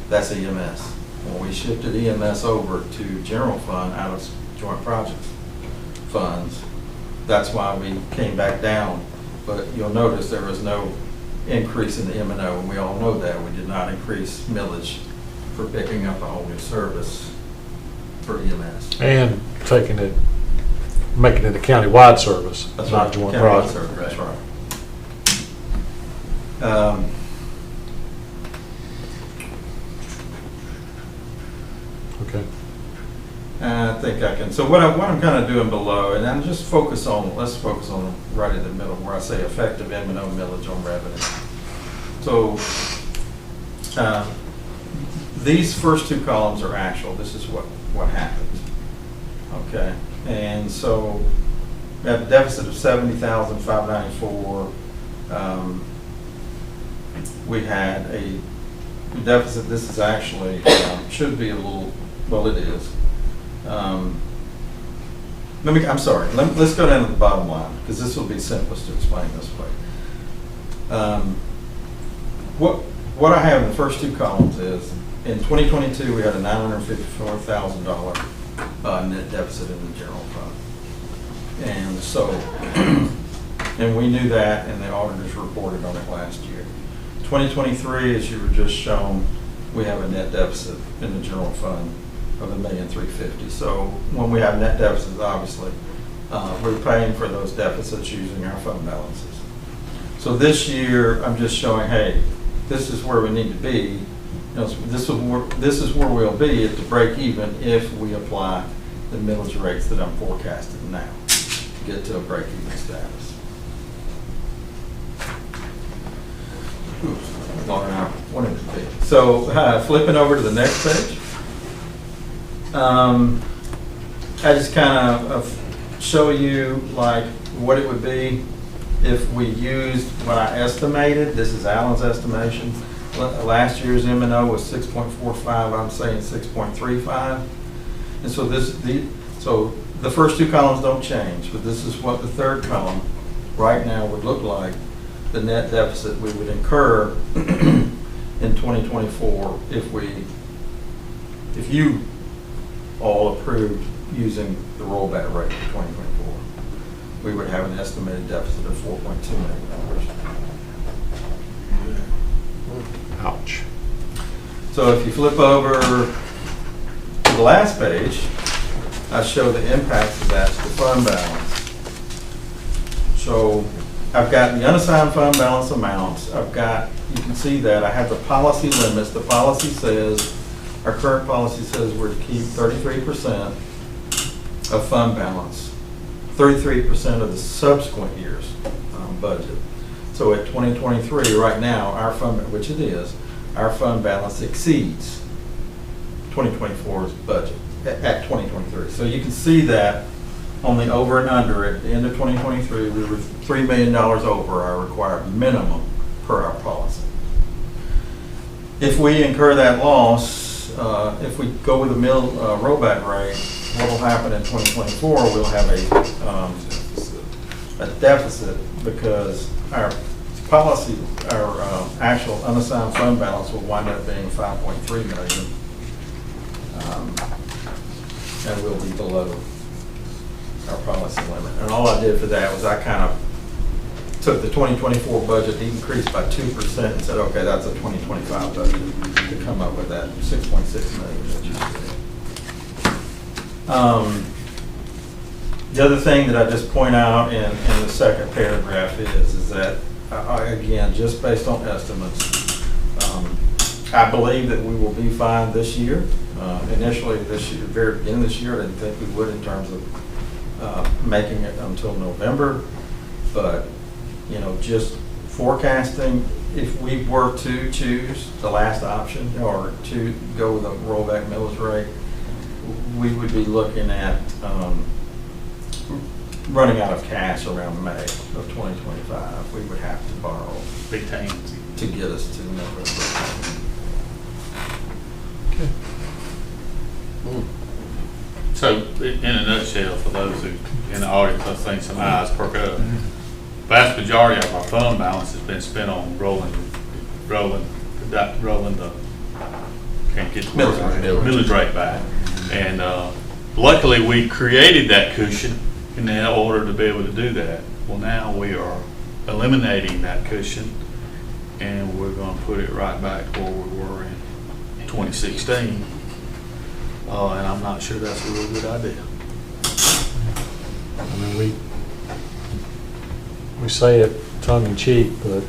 that's EMS. When we shifted EMS over to general fund out of joint projects funds, that's why we came back down. But you'll notice there was no increase in the M&O, and we all know that. We did not increase millage for picking up a whole new service for EMS. And making it a county-wide service, That's not right, joint county-wide project. service, that's right. Okay. I think I can. So what I'm kind of doing below, and I'm just let's focus on right in the middle where I say effective M&O millage on revenue. So these first two columns are actual. This is what happened. Okay, and so we have a deficit of 70,594. We had a deficit. This is actually should be a little. Well, it is. Let's go down to the bottom line because this will be simplest to explain this way. What I have in the first two columns is in 2022 we had a $954,000 net deficit in the general fund, and so and we knew that, and the auditors reported on it last year. 2023, as you were just shown, we have a net deficit in the general fund of $1,350,000. So when we have net deficits, obviously, we're paying for those deficits using our fund balances. So this year, I'm just showing, hey, this is where we need to be. This is where we'll be at the break even if we apply the millage rates that I'm forecasting now to get to a break even status. Longer than I wanted to be. So flipping over to the next page. I just kind of show you like what it would be if we used what I estimated. This is Alan's estimation. Last year's M&O was 6.45. I'm saying 6.35. And so so the first two columns don't change, but this is what the third column right now would look like. The net deficit we would incur in 2024 if you all approved using the rollback rate for 2024. We would have an estimated deficit of $4.2 million. Ouch. So if you flip over to the last page, I show the impacts of that to the fund balance. So I've got the unassigned fund balance amounts. You can see that I have the policy limits. The policy says, our current policy says we're to keep 33% of fund balance, 33% of the subsequent year's budget. So at 2023, right now, our fund, which it is, our fund balance exceeds 2024's budget at 2023. So you can see that on the over and under at the end of 2023, we were $3 million over our required minimum per our policy. If we incur that loss, if we go with a rollback rate, what will happen in 2024? We'll have a deficit because our policy, our actual unassigned fund balance will wind up being 5.3 million, and we'll be below our policy limit. And all I did for that was I kind of took the 2024 budget, increased by 2%, and said, okay, that's a 2025 budget to come up with that 6.6 million that you see. The other thing that I just point out in the second paragraph is that, again, just based on estimates, I believe that we will be fine this year. Initially this year, very beginning of this year, I didn't think we would in terms of making it until November. But, you know, just forecasting, if we were to choose the last option or to go with a rollback millage rate, we would be looking at running out of cash around May of 2025. We would have to borrow Big time. to get us to November. So, in a nutshell, for those who in the audience, I think some eyes perk up. Vast majority of our fund balance has been spent on rolling the, can't get the word right, millage rate back. And luckily, we created that cushion in order to be able to do that. Well, now we are eliminating that cushion, and we're going to put it right back where we were in 2016. And I'm not sure that's a real good idea. I mean, we say it tongue in cheek, but,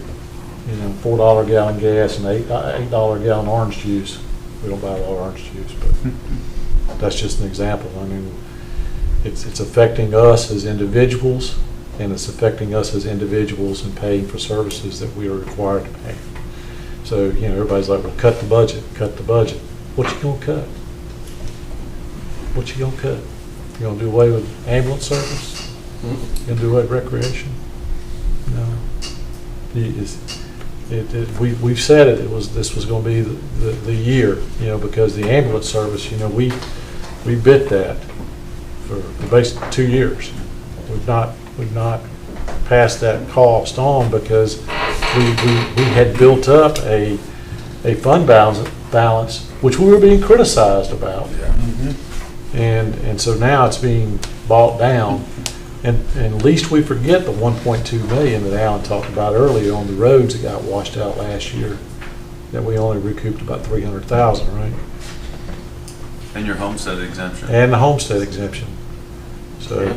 you know, $4 a gallon gas and $8 a gallon orange juice. We don't buy a lot of orange juice, but that's just an example. I mean, it's affecting us as individuals, and it's affecting us as individuals in paying for services that we are required to pay. So, you know, everybody's like, well, cut the budget, cut the budget. What you gonna cut? What you gonna cut? You gonna do away with ambulance service? You gonna do away with recreation? No. We've said it. This was going to be the year, you know, because the ambulance service, you know, we bit that for basically 2 years. We've not passed that cost on because we had built up a fund balance which we were being criticized about, and so now it's being bought down. And least we forget the 1.2 million that Alan talked about earlier on the roads that got washed out last year, that we only recouped about 300,000, right? And your homestead exemption. And the homestead exemption. So,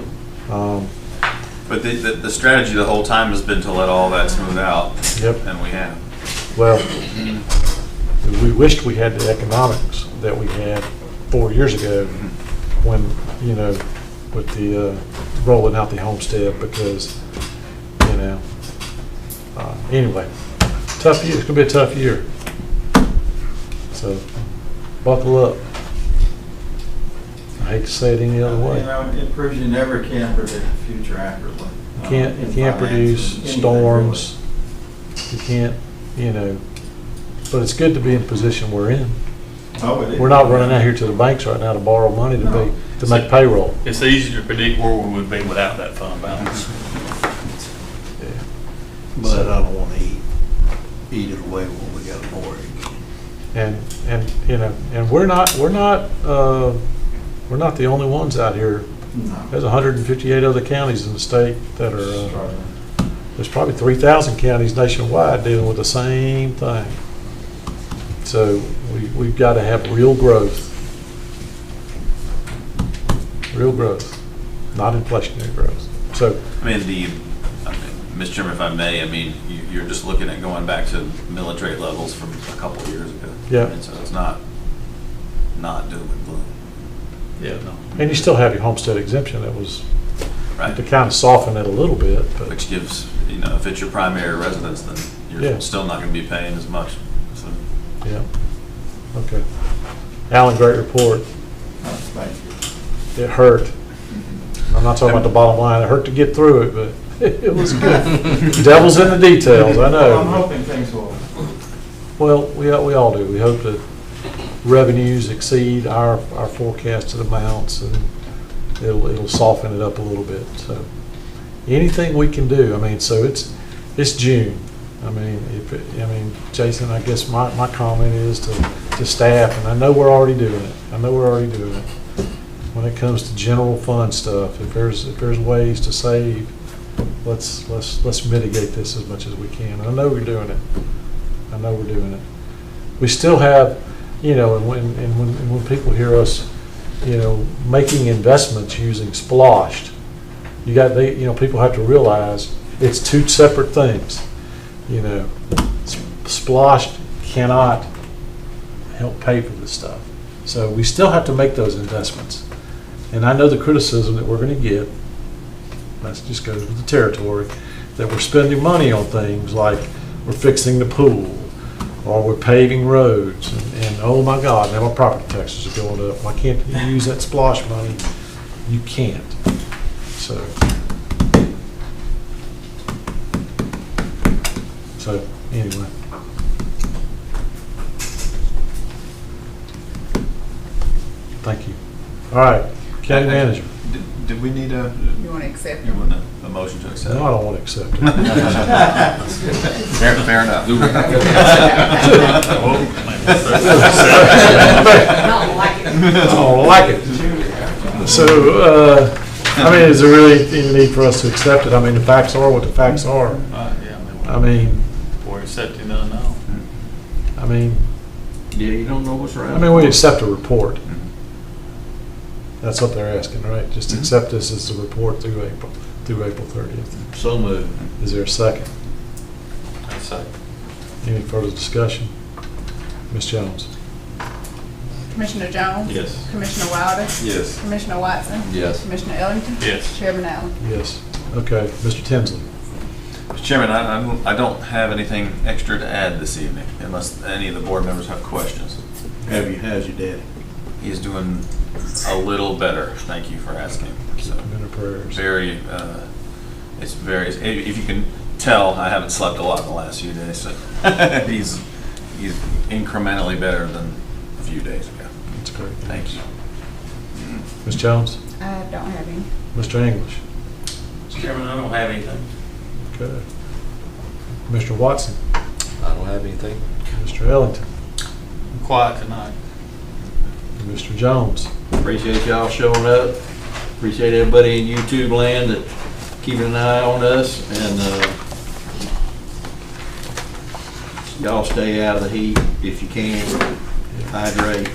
but the strategy the whole time has been to let all that smooth out. Yep. And we have. Well, we wished we had the economics that we had 4 years ago when, you know, with the rolling out the homestead, because, you know, anyway, tough year. It's gonna be a tough year. So buckle up. I hate to say it any other way. You know, it proves you never can predict the future accurately. You can't produce storms. You can't, you know, but it's good to be in the position we're in. Oh, it is. We're not running out here to the banks right now to borrow money to make payroll. It's easy to predict where we would be without that fund balance. Yeah. But I don't want to eat it away when we got a mortgage. And you know, and we're not the only ones out here. No. There's 158 other counties in the state that are. There's probably 3,000 counties nationwide dealing with the same thing. So we've got to have real growth. Real growth, not inflationary growth. So, I mean, Mr. Chairman, if I may, I mean, you're just looking at going back to millage rate levels from a couple of years ago. Yeah. And so it's not doom and gloom. Yeah, no. and you still have your homestead exemption that was Right. to kind of soften it a little bit. But Which gives, you know, if it's your primary residence, then you're Yeah. still not going to be paying as much. So Yeah. Okay. Alan, great report. Thank you. It hurt. I'm not talking about the bottom line. It hurt to get through it, but it was good. Devil's in the details, I Well, I'm know. hoping things will. Well, we all do. We hope that revenues exceed our forecasted amounts, and it'll soften it up a little bit. So anything we can do. I mean, so it's June. I mean, Jason, I guess my comment is to staff, and I know we're already doing it. When it comes to general fund stuff, if there's ways to save, let's mitigate this as much as we can. I know we're doing it. We still have, and when people hear us, making investments using Splosh, people have to realize it's two separate things. Splosh cannot help pay for this stuff. So we still have to make those investments. And I know the criticism that we're going to get, that just goes with the territory, that we're spending money on things like we're fixing the pool, or we're paving roads, and oh my God, now my property taxes are going up. Why can't you use that Splosh money? You can't. So anyway. Thank you. All right, county manager. Did we need You want to accept you them? want a motion to accept? No, I don't want to accept it. Fair enough. I don't like it. So, is there really any need for us to accept it? I mean, the facts are what the facts are. I mean, We're accepting the unknown. Yeah, you don't know what's right. we accept a report. That's what they're asking, right? Just accept this as the report through April 30th. So moved. Is there a second? That's it. Any further discussion? Ms. Jones? Commissioner Jones? Yes. Commissioner Wilder? Yes. Commissioner Watson? Yes. Commissioner Ellington? Yes. Chairman Allen? Yes. Okay, Mr. Tinsley? Mr. Chairman, I don't have anything extra to add this evening, unless any of the board members have questions. How's your daddy? He's doing a little better. Thank you for asking. So, Keep him in our prayers. if you can tell, I haven't slept a lot in the last few days, so he's incrementally better than a few days ago. That's great. Thank you. Ms. Jones? I don't have any. Mr. English? Mr. Chairman, I don't have anything. Okay. Mr. Watson? I don't have anything. Mr. Ellington? I'm quiet tonight. Mr. Jones? Appreciate y'all showing up. Appreciate everybody in YouTube land that keeping an eye on us, and y'all stay out of the heat if you can. Hydrate.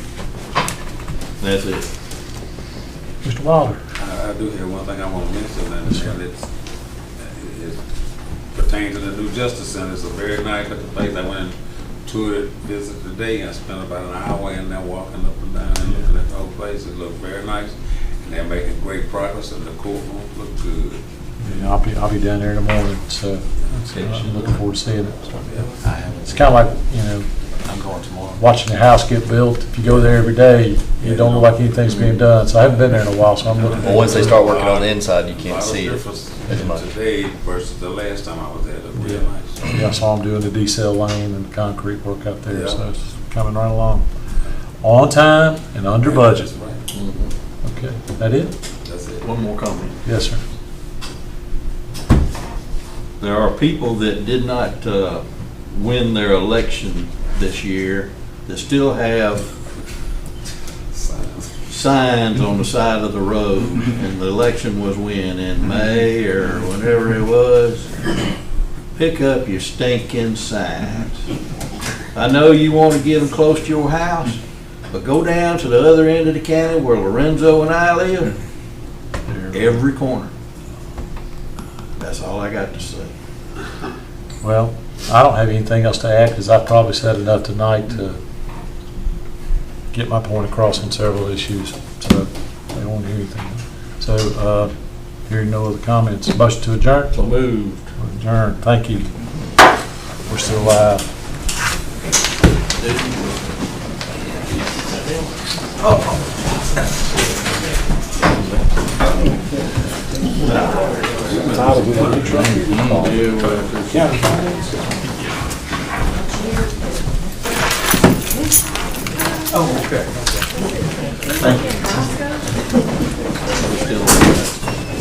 That's it. Mr. Wilder? I do have one thing I want to mention, and it pertains to the new Justice Center. It's a very nice looking place. I went to it, visit today, and I spent about an hour in there walking up and down and looking at the whole place. It looked very nice, and they're making great progress, and the courtrooms look good. Yeah, I'll be down there in the morning, so I'm looking forward to seeing it. I haven't. It's kind of like, I'm going tomorrow. watching the house get built. If you go there every day, it don't look like anything's being done. So I haven't been there in a while, so I'm looking Well, once they start working on the inside, you A can't lot of see it difference as much. today versus the last time I was there. It looked real nice. Yeah, I saw them doing the decel lane and the concrete work out there, so Yeah. it's coming right along. On time and under budget. That's right. Okay, that it? That's it. One more comment. Yes, sir. There are people that did not win their election this year that still have signs on the side of the road, and the election was when, in May or whenever it was. Pick up your stinking signs. I know you want to get them close to your house, but go down to the other end of the county where Lorenzo and I live, every corner. That's all I got to say. Well, I don't have anything else to add because I've probably said enough tonight to get my point across on several issues. So I don't want to hear anything. So hearing no other comments, motion to adjourn? So moved. Adjourn. Thank you. We're still live.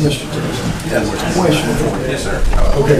Mr. Question for you. Yes, sir. Okay.